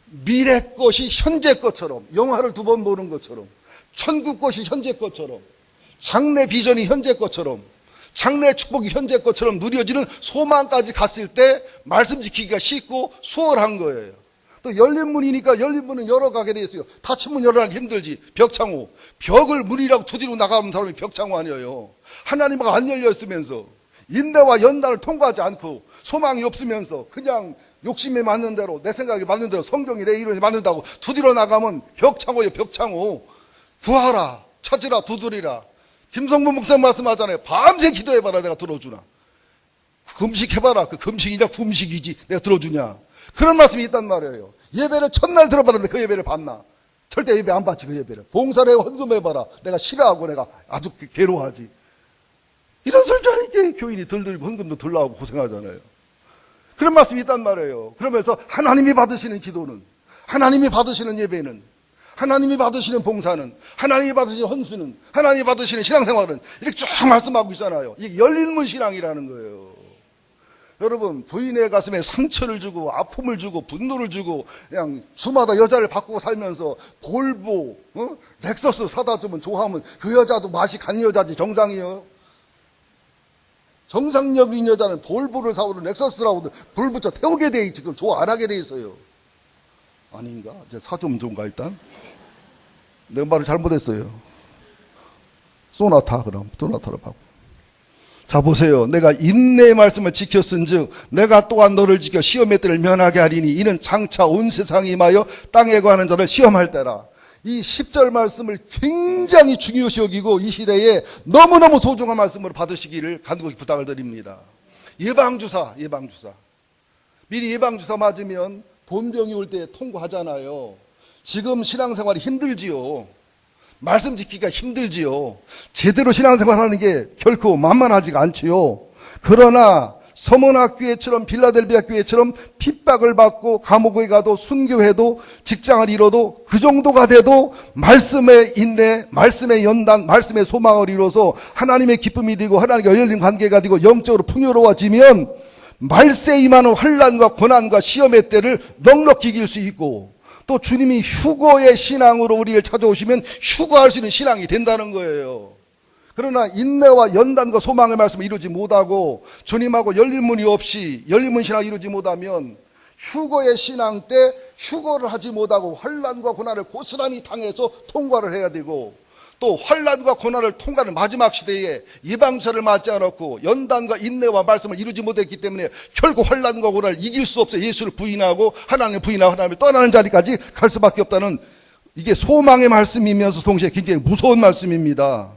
미래 것이 현재 것처럼, 영화를 두 번 보는 것처럼, 천국 것이 현재 것처럼, 장래 비전이 현재 것처럼, 장래 축복이 현재 것처럼 누려지는 소망까지 갔을 때 말씀 지키기가 쉽고 수월한 거예요. 또 열린 문이니까 열린 문은 열어가게 돼 있어요. 닫힌 문 열어가기 힘들지. 벽창호. 벽을 문이라고 두드리고 나가는 사람이 벽창호 아니에요. 하나님과 안 열렸으면서 인내와 연단을 통과하지 않고 소망이 없으면서 그냥 욕심에 맞는 대로, 내 생각에 맞는 대로, 성경이 내 이론에 맞는다고 두드려 나가면 벽창호예요. 벽창호. 구하라, 찾으라, 두드리라. 김성분 목사님 말씀하잖아요. 밤새 기도해봐라, 내가 들어주나. 금식해봐라. 그 금식이냐 금식이지 내가 들어주냐. 그런 말씀이 있단 말이에요. 예배를 첫날 들어봤는데 그 예배를 봤나? 절대 예배 안 받지. 그 예배를 봉사를 해, 헌금해봐라. 내가 싫어하고 내가 아주 괴로워하지. 이런 소리도 하니까 교인이 들들고 헌금도 들라고 고생하잖아요. 그런 말씀이 있단 말이에요. 그러면서 하나님이 받으시는 기도는, 하나님이 받으시는 예배는, 하나님이 받으시는 봉사는, 하나님이 받으시는 헌수는, 하나님이 받으시는 신앙생활은 이렇게 쭉 말씀하고 있잖아요. 이게 열린 문 신앙이라는 거예요. 여러분, 부인의 가슴에 상처를 주고 아픔을 주고 분노를 주고 그냥 주마다 여자를 바꾸고 살면서 볼보, 렉서스 사다 주면 좋아하면 그 여자도 맛이 간 여자지 정상이에요. 정상적인 여자는 볼보를 사오든 렉서스라고든 불 붙여 태우게 돼 있지. 그럼 좋아 안 하게 돼 있어요. 아닌가? 이제 사주면 좋은가 일단? 내 말을 잘못했어요. 소나타 그럼 소나타로 바꾸. 자 보세요. 내가 인내의 말씀을 지켰은즉 내가 또한 너를 지켜 시험의 때를 면하게 하리니 이는 장차 온 세상이 임하여 땅에 거하는 자를 시험할 때라. 이 10절 말씀을 굉장히 중요시 여기고 이 시대에 너무너무 소중한 말씀으로 받으시기를 간곡히 부탁을 드립니다. 예방주사. 미리 예방주사 맞으면 본병이 올 때 통과하잖아요. 지금 신앙생활이 힘들지요. 말씀 지키기가 힘들지요. 제대로 신앙생활 하는 게 결코 만만하지가 않지요. 그러나 서문학교회처럼 빌라델비아 교회처럼 핍박을 받고 감옥에 가도 순교해도 직장을 잃어도 그 정도가 돼도 말씀의 인내, 말씀의 연단, 말씀의 소망을 이뤄서 하나님의 기쁨이 되고 하나님과 열린 관계가 되고 영적으로 풍요로워지면 말세에 임하는 환난과 고난과 시험의 때를 넉넉히 이길 수 있고 또 주님이 휴거의 신앙으로 우리를 찾아오시면 휴거할 수 있는 신앙이 된다는 거예요. 그러나 인내와 연단과 소망의 말씀을 이루지 못하고 주님하고 열린 문이 없이 열린 문 신앙을 이루지 못하면 휴거의 신앙 때 휴거를 하지 못하고 환난과 고난을 고스란히 당해서 통과를 해야 되고 또 환난과 고난을 통과하는 마지막 시대에 예방주사를 맞지 않았고 연단과 인내와 말씀을 이루지 못했기 때문에 결국 환난과 고난을 이길 수 없어 예수를 부인하고 하나님을 부인하고 하나님을 떠나는 자리까지 갈 수밖에 없다는 이게 소망의 말씀이면서 동시에 굉장히 무서운 말씀입니다.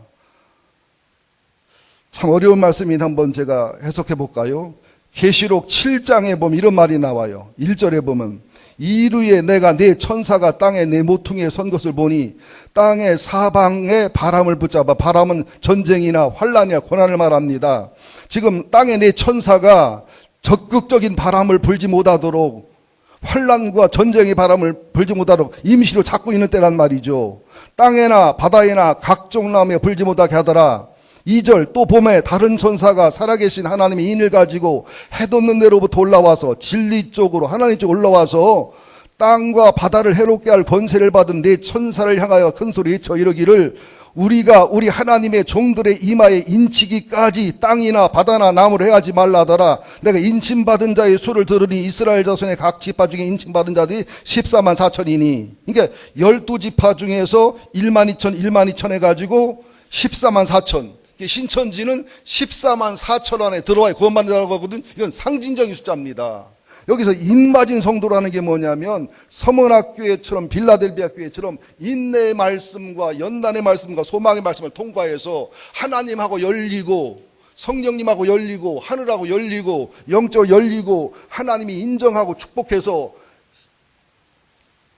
참 어려운 말씀인데 한번 제가 해석해 볼까요? 계시록 7장에 보면 이런 말이 나와요. 1절에 보면 이루에 내가 네 천사가 땅에 네 모퉁이에 선 것을 보니 땅의 사방에 바람을 붙잡아. 바람은 전쟁이나 환난이나 고난을 말합니다. 지금 땅에 네 천사가 적극적인 바람을 불지 못하도록 환난과 전쟁의 바람을 불지 못하도록 임시로 잡고 있는 때란 말이죠. 땅에나 바다에나 각종 나무에 불지 못하게 하더라. 2절 또 봄에 다른 천사가 살아계신 하나님의 인을 가지고 해 돋는 데로부터 올라와서 진리 쪽으로 하나님 쪽 올라와서 땅과 바다를 해롭게 할 권세를 받은 네 천사를 향하여 큰 소리 외쳐 이르기를 우리가 우리 하나님의 종들의 이마에 인치기까지 땅이나 바다나 나무를 해하지 말라더라. 내가 인침받은 자의 수를 들으니 이스라엘 자손의 각 지파 중에 인침받은 자들이 14만 4천이니 그러니까 12지파 중에서 1만 2천 1만 2천 해가지고 14만 4천 신천지는 14만 4천 안에 들어와야 구원받는다고 하거든. 이건 상징적인 숫자입니다. 여기서 인맞은 성도라는 게 뭐냐면 서문학교회처럼 빌라델비아 교회처럼 인내의 말씀과 연단의 말씀과 소망의 말씀을 통과해서 하나님하고 열리고 성령님하고 열리고 하늘하고 열리고 영적으로 열리고 하나님이 인정하고 축복해서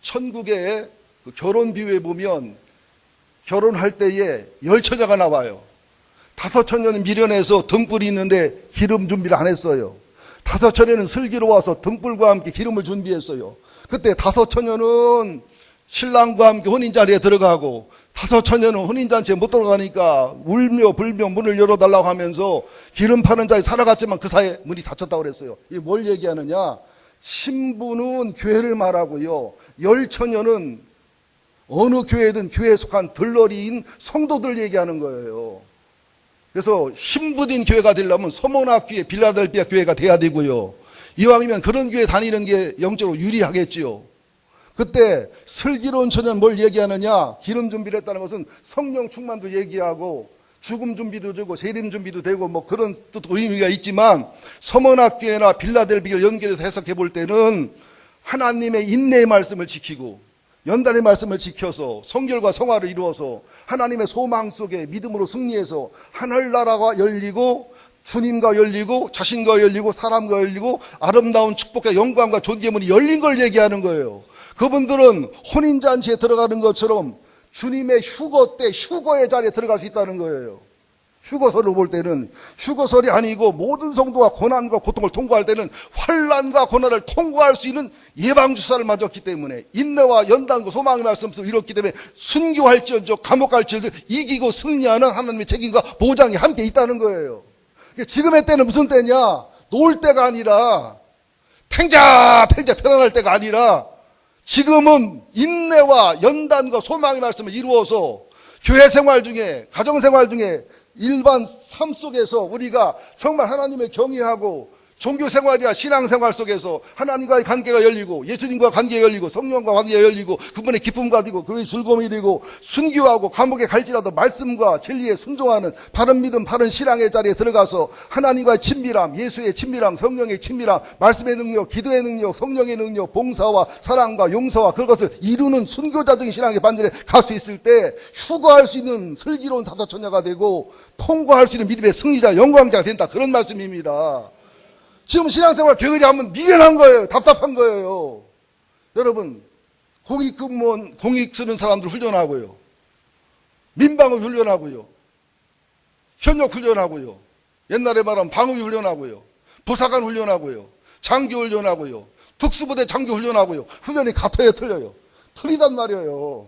천국의 그 결혼 비유에 보면 결혼할 때에 10처녀가 나와요. 5처녀는 미련해서 등불이 있는데 기름 준비를 안 했어요. 5처녀는 슬기로워서 등불과 함께 기름을 준비했어요. 그때 5처녀는 신랑과 함께 혼인자리에 들어가고 5처녀는 혼인잔치에 못 들어가니까 울며 불며 문을 열어달라고 하면서 기름 파는 자리 살아갔지만 그 사이에 문이 닫혔다고 그랬어요. 이게 뭘 얘기하느냐? 신부는 교회를 말하고요. 10처녀는 어느 교회든 교회에 속한 들러리인 성도들 얘기하는 거예요. 그래서 신부된 교회가 되려면 서머나교회, 빌라델비아 교회가 돼야 되고요. 이왕이면 그런 교회 다니는 게 영적으로 유리하겠지요. 그때 슬기로운 처녀는 뭘 얘기하느냐? 기름 준비를 했다는 것은 성령 충만도 얘기하고 죽음 준비도 되고 세림 준비도 되고 뭐 그런 뜻 의미가 있지만 서머나교회나 빌라델비아를 연결해서 해석해 볼 때는 하나님의 인내의 말씀을 지키고 연단의 말씀을 지켜서 성결과 성화를 이루어서 하나님의 소망 속에 믿음으로 승리해서 하늘나라가 열리고 주님과 열리고 자신과 열리고 사람과 열리고 아름다운 축복과 영광과 존귀문이 열린 걸 얘기하는 거예요. 그분들은 혼인잔치에 들어가는 것처럼 주님의 휴거 때 휴거의 자리에 들어갈 수 있다는 거예요. 휴거설로 볼 때는 휴거설이 아니고 모든 성도가 고난과 고통을 통과할 때는 환난과 고난을 통과할 수 있는 예방주사를 맞았기 때문에 인내와 연단과 소망의 말씀을 이뤘기 때문에 순교할지언정 감옥 갈지언정 이기고 승리하는 하나님의 책임과 보장이 함께 있다는 거예요. 지금의 때는 무슨 때냐? 놀 때가 아니라 탱자 편안할 때가 아니라 지금은 인내와 연단과 소망의 말씀을 이루어서 교회 생활 중에 가정 생활 중에 일반 삶 속에서 우리가 정말 하나님을 경외하고 종교 생활이야 신앙생활 속에서 하나님과의 관계가 열리고 예수님과 관계가 열리고 성령과 관계가 열리고 그분의 기쁨과 되고 그분의 즐거움이 되고 순교하고 감옥에 갈지라도 말씀과 진리에 순종하는 바른 믿음 바른 신앙의 자리에 들어가서 하나님과의 친밀함 예수의 친밀함 성령의 친밀함 말씀의 능력 기도의 능력 성령의 능력 봉사와 사랑과 용서와 그것을 이루는 순교자적인 신앙의 반전에 갈 수 있을 때 휴거할 수 있는 슬기로운 다섯처녀가 되고 통과할 수 있는 믿음의 승리자 영광자가 된다 그런 말씀입니다. 지금 신앙생활 게으리 하면 미련한 거예요. 답답한 거예요. 여러분 공익근무원 공익 쓰는 사람들 훈련하고요. 민방위 훈련하고요. 현역 훈련하고요. 옛날에 말하면 방위 훈련하고요. 부사관 훈련하고요. 장교 훈련하고요. 특수부대 장교 훈련하고요. 훈련이 같아요 틀려요? 틀리단 말이에요.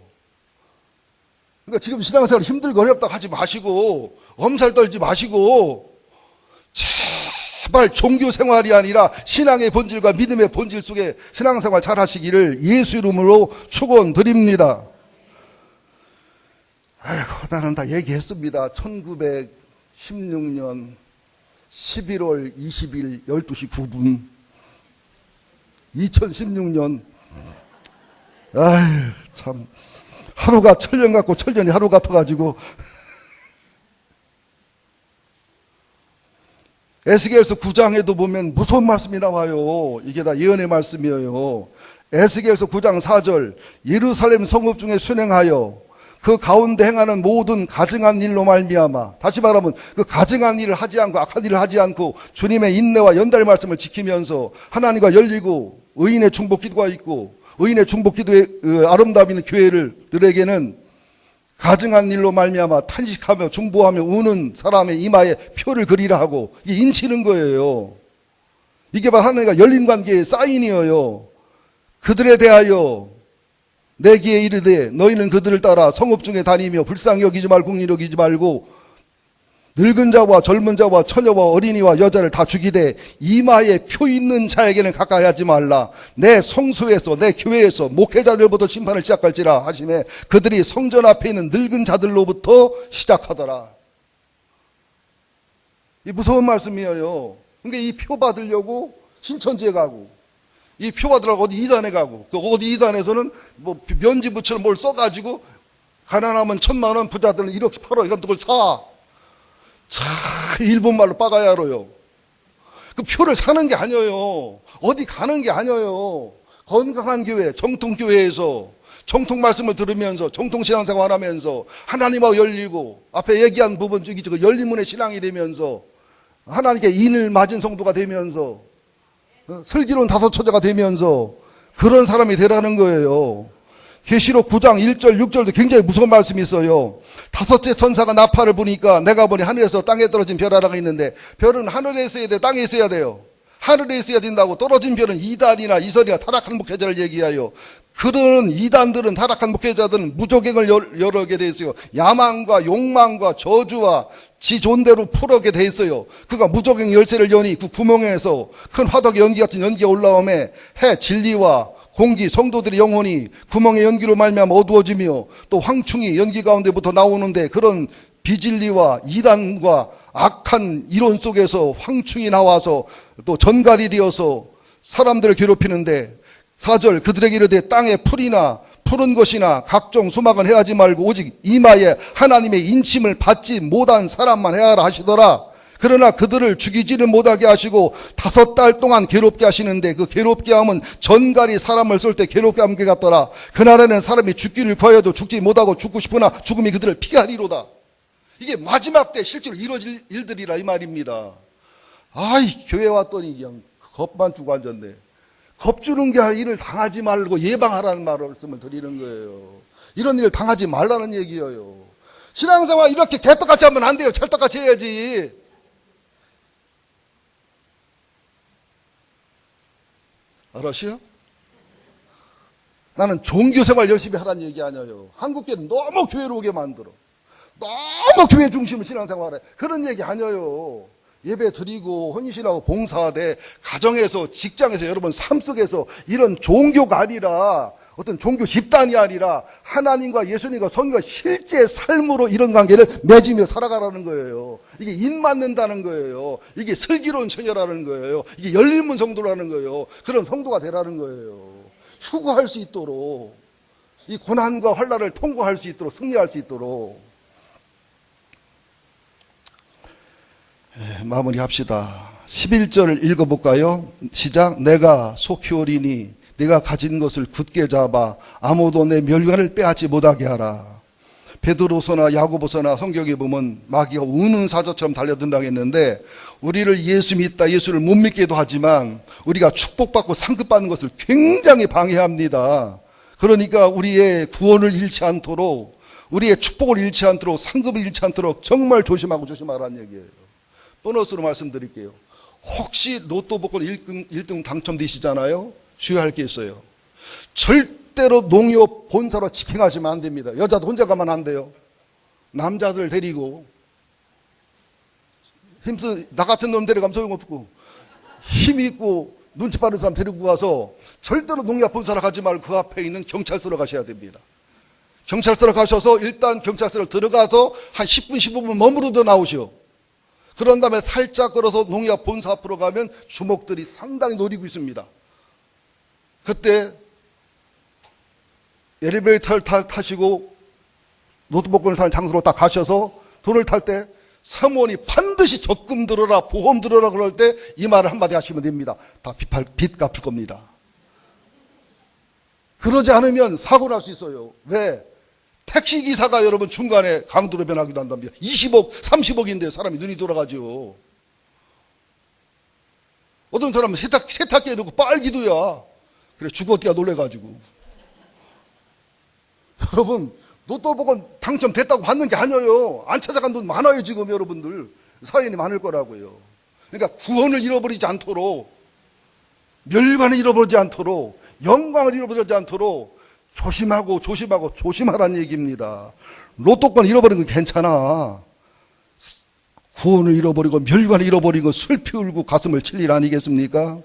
그러니까 지금 신앙생활 힘들고 어렵다고 하지 마시고 엄살 떨지 마시고 제발 종교 생활이 아니라 신앙의 본질과 믿음의 본질 속에 신앙생활 잘 하시기를 예수 이름으로 축원드립니다. 아이고 나는 다 얘기했습니다. 1916년 11월 20일 12시 9분 2016년 아유 참 하루가 철년 같고 철년이 하루 같아가지고 에스겔서 9장에도 보면 무서운 말씀이 나와요. 이게 다 예언의 말씀이에요. 에스겔서 9장 4절 예루살렘 성읍 중에 순행하여 그 가운데 행하는 모든 가증한 일로 말미암아 다시 말하면 그 가증한 일을 하지 않고 악한 일을 하지 않고 주님의 인내와 연달의 말씀을 지키면서 하나님과 열리고 의인의 중복 기도가 있고 의인의 중복 기도의 아름다움 있는 교회들에게는 가증한 일로 말미암아 탄식하며 중보하며 우는 사람의 이마에 표를 그리라 하고 이게 인치는 거예요. 이게 바로 하나님과 열린 관계의 사인이에요. 그들에 대하여 내기에 이르되 너희는 그들을 따라 성읍 중에 다니며 불쌍히 여기지 말고 국리를 여기지 말고 늙은 자와 젊은 자와 처녀와 어린이와 여자를 다 죽이되 이마에 표 있는 자에게는 가까이 하지 말라. 내 성소에서 내 교회에서 목회자들부터 심판을 시작할지라 하시매 그들이 성전 앞에 있는 늙은 자들로부터 시작하더라. 이 무서운 말씀이에요. 그러니까 이 표 받으려고 신천지에 가고 이 표 받으려고 어디 이단에 가고 그 어디 이단에서는 뭐 면지부처럼 뭘 써가지고 가난하면 1,000만 원 부자들은 1억 8억 이런 걸 사. 참 일본말로 빠가야로요. 그 표를 사는 게 아니에요. 어디 가는 게 아니에요. 건강한 교회, 정통교회에서 정통 말씀을 들으면서 정통 신앙생활 하면서 하나님하고 열리고 앞에 얘기한 부분 중에 그 열린 문의 신앙이 되면서 하나님께 인을 맞은 성도가 되면서 슬기로운 다섯처녀가 되면서 그런 사람이 되라는 거예요. 계시록 9장 1절 6절도 굉장히 무서운 말씀이 있어요. 다섯째 천사가 나팔을 부니까 내가 보니 하늘에서 땅에 떨어진 별 하나가 있는데 별은 하늘에 있어야 돼 땅에 있어야 돼요. 하늘에 있어야 된다고. 떨어진 별은 이단이나 이설이나 타락한 목회자를 얘기하여 그런 이단들은 타락한 목회자들은 무조갱을 열어게 돼 있어요. 야망과 욕망과 저주와 지 존대로 풀어게 돼 있어요. 그가 무조갱 열쇠를 여니 그 구멍에서 큰 화덕의 연기 같은 연기가 올라오매 해 진리와 공기, 성도들의 영혼이 구멍의 연기로 말미암아 어두워지며 또 황충이 연기 가운데부터 나오는데 그런 비진리와 이단과 악한 이론 속에서 황충이 나와서 또 전갈이 되어서 사람들을 괴롭히는데 4절 그들에게 이르되 땅에 풀이나 푸른 것이나 각종 수막은 해하지 말고 오직 이마에 하나님의 인침을 받지 못한 사람만 해하라 하시더라. 그러나 그들을 죽이지를 못하게 하시고 5달 동안 괴롭게 하시는데 그 괴롭게 함은 전갈이 사람을 쏠 때 괴롭게 함께 같더라. 그날에는 사람이 죽기를 구하여도 죽지 못하고 죽고 싶으나 죽음이 그들을 피하리로다. 이게 마지막 때 실제로 이루어질 일들이라 이 말입니다. 아이, 교회 왔더니 그냥 겁만 주고 앉았네. 겁주는 게 아니라 일을 당하지 말고 예방하라는 말씀을 드리는 거예요. 이런 일을 당하지 말라는 얘기예요. 신앙생활 이렇게 개떡같이 하면 안 돼요. 찰떡같이 해야지. 알았어요? 나는 종교생활 열심히 하라는 얘기 아니에요. 한국교회는 너무 교회로 오게 만들어. 너무 교회 중심으로 신앙생활해. 그런 얘기 아니에요. 예배 드리고 헌신하고 봉사하되 가정에서 직장에서 여러분 삶 속에서 이런 종교가 아니라 어떤 종교 집단이 아니라 하나님과 예수님과 성령과 실제 삶으로 이런 관계를 맺으며 살아가라는 거예요. 이게 입 맞는다는 거예요. 이게 슬기로운 처녀라는 거예요. 이게 열린문 성도라는 거예요. 그런 성도가 되라는 거예요. 휴거할 수 있도록 이 고난과 환난을 통과할 수 있도록 승리할 수 있도록 마무리합시다. 11절을 읽어볼까요? 시작. 내가 속히 오리니 내가 가진 것을 굳게 잡아 아무도 내 멸관을 빼앗지 못하게 하라. 베드로서나 야고보서나 성경에 보면 마귀가 우는 사자처럼 달려든다고 했는데 우리를 예수 믿다 예수를 못 믿게도 하지만 우리가 축복받고 상급받는 것을 굉장히 방해합니다. 그러니까 우리의 구원을 잃지 않도록 우리의 축복을 잃지 않도록 상급을 잃지 않도록 정말 조심하라는 얘기예요. 보너스로 말씀드릴게요. 혹시 로또 복권 1등 당첨되시잖아요. 주의할 게 있어요. 절대로 농협 본사로 직행하시면 안 됩니다. 여자도 혼자 가면 안 돼요. 남자들 데리고 나 같은 놈 데려가면 소용없고 힘 있고 눈치 빠른 사람 데리고 가서 절대로 농협 본사로 가지 말고 그 앞에 있는 경찰서로 가셔야 됩니다. 경찰서로 가셔서 일단 경찰서로 들어가서 한 10분 15분 머무르다 나오시오. 그런 다음에 살짝 걸어서 농협 본사 앞으로 가면 주목들이 상당히 노리고 있습니다. 그때 엘리베이터를 타시고 노트복권을 사는 장소로 딱 가셔서 도를 탈 때 사무원이 반드시 적금 들어라 보험 들어라 그럴 때 이 말을 한마디 하시면 됩니다. 다 빚 갚을 겁니다. 그러지 않으면 사고 날 수 있어요. 왜? 택시기사가 여러분 중간에 강도로 변하기도 한답니다. 20억, 30억인데 사람이 눈이 돌아가죠. 어떤 사람은 세탁기에 넣고 빨기도야. 그래 죽었디야 놀래가지고. 여러분 로또 복권 당첨됐다고 받는 게 아니에요. 안 찾아간 돈 많아요 지금 여러분들. 사연이 많을 거라고요. 그러니까 구원을 잃어버리지 않도록 멸관을 잃어버리지 않도록 영광을 잃어버리지 않도록 조심하라는 얘기입니다. 로또권 잃어버린 건 괜찮아. 구원을 잃어버리고 멸관을 잃어버리고 슬피 울고 가슴을 칠 일 아니겠습니까?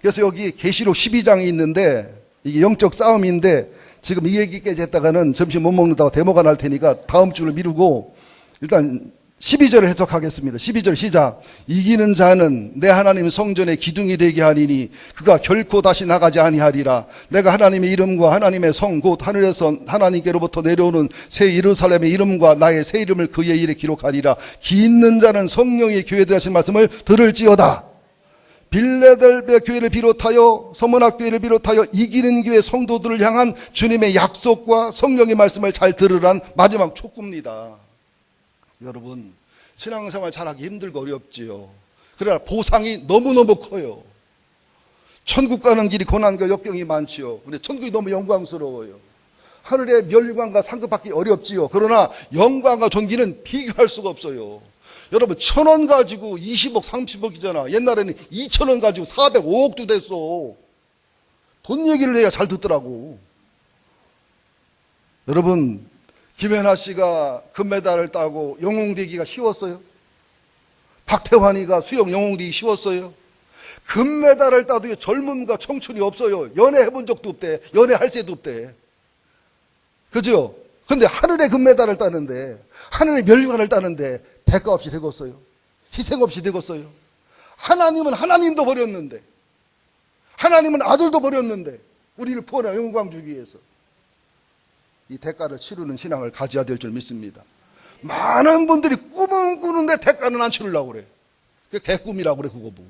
그래서 여기 계시록 12장이 있는데 이게 영적 싸움인데 지금 이 얘기까지 했다가는 점심 못 먹는다고 데모가 날 테니까 다음 주를 미루고 일단 12절을 해석하겠습니다. 12절 시작. 이기는 자는 내 하나님 성전의 기둥이 되게 하리니 그가 결코 다시 나가지 아니하리라. 내가 하나님의 이름과 하나님의 성 곧 하늘에서 하나님께로부터 내려오는 새 예루살렘의 이름과 나의 새 이름을 그의 일에 기록하리라. 기 있는 자는 성령의 교회들 하신 말씀을 들을지어다. 빌레델베 교회를 비롯하여 서문학 교회를 비롯하여 이기는 교회 성도들을 향한 주님의 약속과 성령의 말씀을 잘 들으란 마지막 촉구입니다. 여러분 신앙생활 잘하기 힘들고 어렵지요. 그러나 보상이 너무너무 커요. 천국 가는 길이 고난과 역경이 많지요. 근데 천국이 너무 영광스러워요. 하늘의 멸관과 상급받기 어렵지요. 그러나 영광과 존귀는 비교할 수가 없어요. 여러분 1,000원 가지고 20억 30억이잖아. 옛날에는 2,000원 가지고 405억도 됐어. 돈 얘기를 해야 잘 듣더라고. 여러분 김연아 씨가 금메달을 따고 영웅되기가 쉬웠어요? 박태환이가 수영 영웅되기 쉬웠어요? 금메달을 따도 젊음과 청춘이 없어요. 연애해본 적도 없대. 연애할 새도 없대. 그죠? 근데 하늘의 금메달을 따는데, 하늘의 멸관을 따는데 대가 없이 되겠어요? 희생 없이 되겠어요? 하나님은 하나님도 버렸는데, 하나님은 아들도 버렸는데 우리를 구원하 영광 주기 위해서 이 대가를 치르는 신앙을 가져야 될 줄 믿습니다. 많은 분들이 꿈은 꾸는데 대가는 안 치르려고 그래. 그게 개꿈이라고 그래. 그거 보고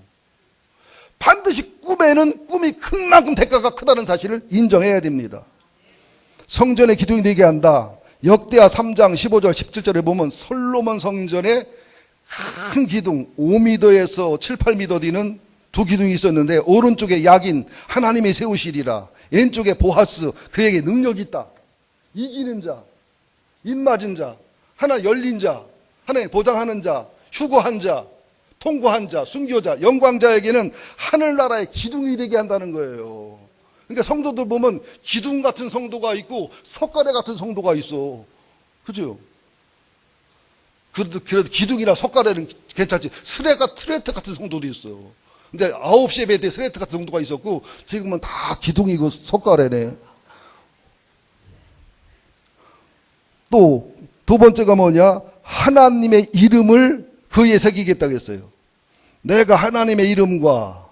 반드시 꿈이 큰 만큼 대가가 크다는 사실을 인정해야 됩니다. 성전에 기둥이 되게 한다. 역대하 3장 15절 17절에 보면 솔로몬 성전에 큰 기둥 5m에서 7, 8m 되는 두 기둥이 있었는데 오른쪽에 야긴 하나님이 세우시리라, 왼쪽에 보아스 그에게 능력이 있다. 이기는 자, 입맞은 자, 하나 열린 자, 하나님 보장하는 자, 휴거한 자, 통고한 자, 순교자, 영광자에게는 하늘나라의 기둥이 되게 한다는 거예요. 그러니까 성도들 보면 기둥 같은 성도가 있고 석가래 같은 성도가 있어. 그죠? 그래도 기둥이나 석가래는 괜찮지. 스레트 같은 성도도 있어. 근데 9시 예배 때 스레트 같은 성도가 있었고 지금은 다 기둥이고 석가래네. 또 두 번째가 뭐냐? 하나님의 이름을 그에 새기겠다고 했어요. 내가 하나님의 이름과,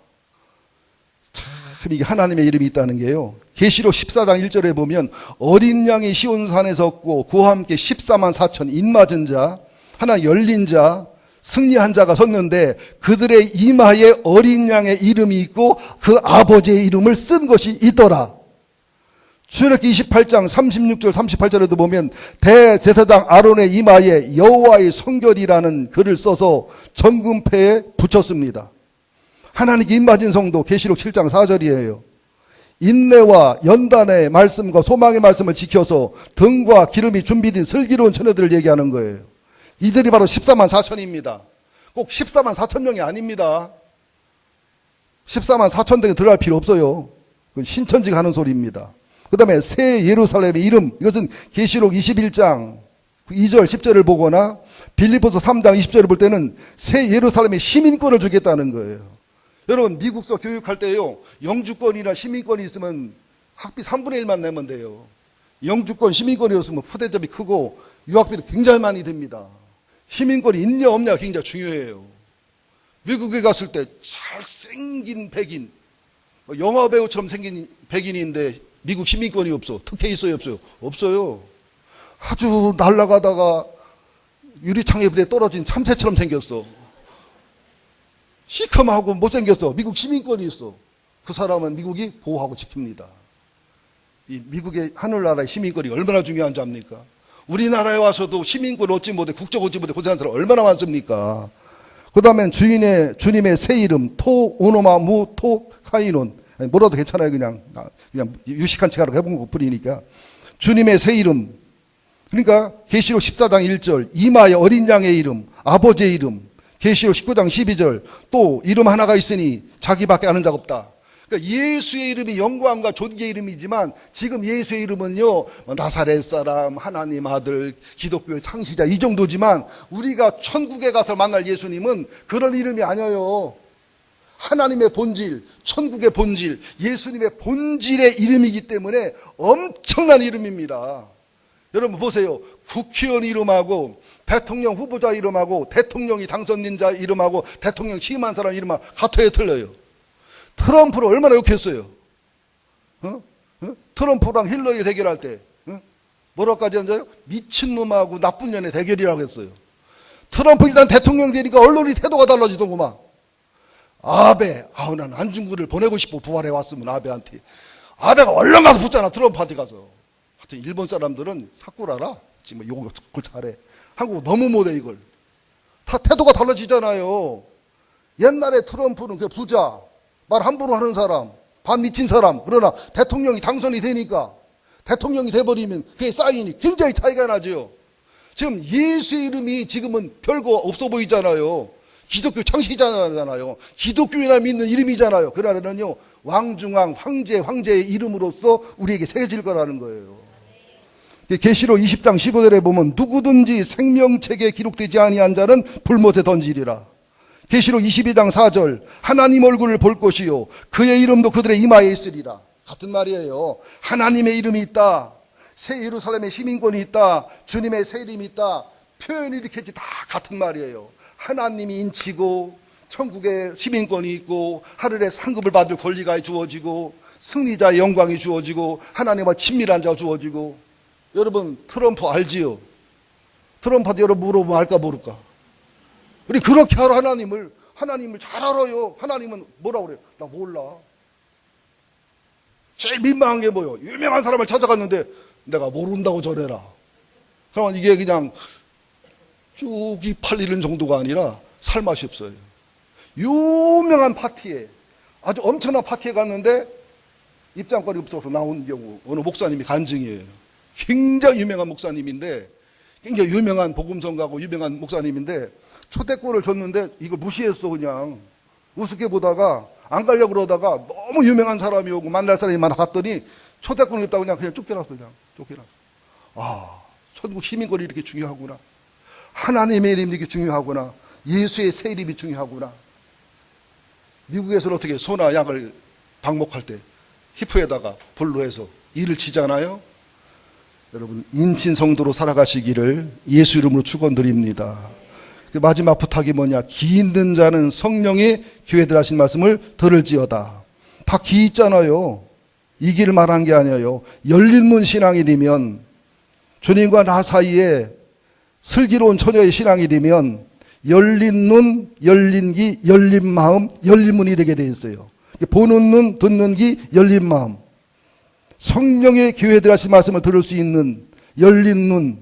참 이게 하나님의 이름이 있다는 게요, 계시록 14장 1절에 보면 어린 양이 시온산에 섰고 그와 함께 14만 4천 인맞은 자, 하나 열린 자, 승리한 자가 섰는데 그들의 이마에 어린 양의 이름이 있고 그 아버지의 이름을 쓴 것이 있더라. 출애굽기 28장 36절 38절에도 보면 대제사장 아론의 이마에 여호와의 성결이라는 글을 써서 정금패에 붙였습니다. 하나님께 입맞은 성도 계시록 7장 4절이에요. 인내와 연단의 말씀과 소망의 말씀을 지켜서 등과 기름이 준비된 슬기로운 처녀들을 얘기하는 거예요. 이들이 바로 14만 4천입니다. 꼭 14만 4천 명이 아닙니다. 14만 4천 등에 들어갈 필요 없어요. 그건 신천지가 하는 소리입니다. 그 다음에 새 예루살렘의 이름, 이것은 계시록 21장 2절 10절을 보거나 빌립보서 3장 20절을 볼 때는 새 예루살렘의 시민권을 주겠다는 거예요. 여러분 미국서 교육할 때요, 영주권이나 시민권이 있으면 학비 3분의 1만 내면 돼요. 영주권 시민권이었으면 푸대접이 크고 유학비도 굉장히 많이 듭니다. 시민권이 있냐 없냐가 굉장히 중요해요. 미국에 갔을 때 잘생긴 백인, 영화배우처럼 생긴 백인인데 미국 시민권이 없어. 특혜 있어요 없어요? 없어요. 아주 날아가다가 유리창에 부대 떨어진 참새처럼 생겼어. 시커멓고 못생겼어. 미국 시민권이 있어. 그 사람은 미국이 보호하고 지킵니다. 이 미국의 하늘나라의 시민권이 얼마나 중요한지 압니까? 우리나라에 와서도 시민권 얻지 못해, 국적 얻지 못해 고생하는 사람 얼마나 많습니까? 그 다음엔 주님의 새 이름, 토, 오노마, 무, 토, 카이논. 뭐라도 괜찮아요. 그냥 유식한 척 하라고 해본 것 뿐이니까. 주님의 새 이름. 그러니까 계시록 14장 1절, 이마에 어린 양의 이름, 아버지의 이름. 계시록 19장 12절, 또 이름 하나가 있으니 자기밖에 아는 자가 없다. 그러니까 예수의 이름이 영광과 존귀의 이름이지만 지금 예수의 이름은요, 나사렛 사람, 하나님 아들, 기독교의 창시자 이 정도지만 우리가 천국에 가서 만날 예수님은 그런 이름이 아니에요. 하나님의 본질, 천국의 본질, 예수님의 본질의 이름이기 때문에 엄청난 이름입니다. 여러분 보세요. 국회의원 이름하고 대통령 후보자 이름하고 대통령이 당선된 자 이름하고 대통령 취임한 사람 이름하고 같아요, 틀려요? 트럼프를 얼마나 욕했어요? 트럼프랑 힐러리 대결할 때 뭐라고까지 한자요? 미친놈하고 나쁜 년의 대결이라고 했어요. 트럼프 일단 대통령 되니까 언론이 태도가 달라지더구만. 아베, 난 안중근을 보내고 싶어. 부활해 왔으면 아베한테. 아베가 얼른 가서 붙잖아, 트럼프한테 가서. 하여튼 일본 사람들은 사쿠라라 지금 욕을 잘해. 한국 너무 못해 이걸. 다 태도가 달라지잖아요. 옛날에 트럼프는 그 부자, 말 함부로 하는 사람, 반 미친 사람. 그러나 대통령이 당선이 되니까, 대통령이 돼버리면 그게 사인이 굉장히 차이가 나죠. 지금 예수의 이름이 지금은 별거 없어 보이잖아요. 기독교 창시자잖아요. 기독교인이 믿는 이름이잖아요. 그날에는요, 왕중왕, 황제의 이름으로서 우리에게 새겨질 거라는 거예요. 계시록 20장 15절에 보면 누구든지 생명책에 기록되지 아니한 자는 불못에 던지리라. 계시록 22장 4절 하나님 얼굴을 볼 것이요 그의 이름도 그들의 이마에 있으리라. 같은 말이에요. 하나님의 이름이 있다. 새 예루살렘의 시민권이 있다. 주님의 새 이름이 있다. 표현이 이렇게 다 같은 말이에요. 하나님이 인치고 천국의 시민권이 있고 하늘의 상급을 받을 권리가 주어지고 승리자의 영광이 주어지고 하나님과 친밀한 자가 주어지고. 여러분 트럼프 알지요? 트럼프한테 여러분 물어보면 알까 모를까? 우리 그렇게 알아. 하나님을 잘 알아요. 하나님은 뭐라고 그래요? 나 몰라. 제일 민망한 게 뭐예요? 유명한 사람을 찾아갔는데 내가 모른다고 전해라. 그러면 이게 그냥 쭉이 팔리는 정도가 아니라 살맛이 없어요. 유명한 파티에, 아주 엄청난 파티에 갔는데 입장권이 없어서 나온 경우 어느 목사님이 간증이에요. 굉장히 유명한 목사님인데, 굉장히 유명한 복음성가고 유명한 목사님인데 초대권을 줬는데 이걸 무시했어. 그냥 우습게 보다가 안 가려고 그러다가 너무 유명한 사람이 오고 만날 사람이 많아 갔더니 초대권을 줬다고 그냥 쫓겨났어. 그냥 쫓겨났어. 아, 천국 시민권이 이렇게 중요하구나. 하나님의 이름이 이렇게 중요하구나. 예수의 새 이름이 중요하구나. 미국에서는 어떻게 소나 약을 방목할 때 히프에다가 불로 해서 일을 치잖아요. 여러분 인친 성도로 살아가시기를 예수 이름으로 축원드립니다. 마지막 부탁이 뭐냐? 기 있는 자는 성령의 교회들 하신 말씀을 들을지어다. 다 기 있잖아요. 이 길을 말한 게 아니에요. 열린 문 신앙이 되면, 주님과 나 사이에 슬기로운 처녀의 신앙이 되면 열린 눈, 열린 귀, 열린 마음, 열린 문이 되게 돼 있어요. 보는 눈, 듣는 귀, 열린 마음. 성령의 교회들 하신 말씀을 들을 수 있는 열린 눈,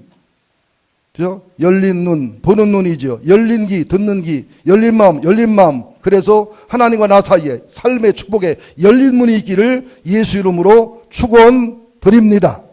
그죠? 열린 눈, 보는 눈이죠. 열린 귀, 듣는 귀, 열린 마음, 열린 마음. 그래서 하나님과 나 사이에 삶의 축복에 열린 문이 있기를 예수 이름으로 축원드립니다.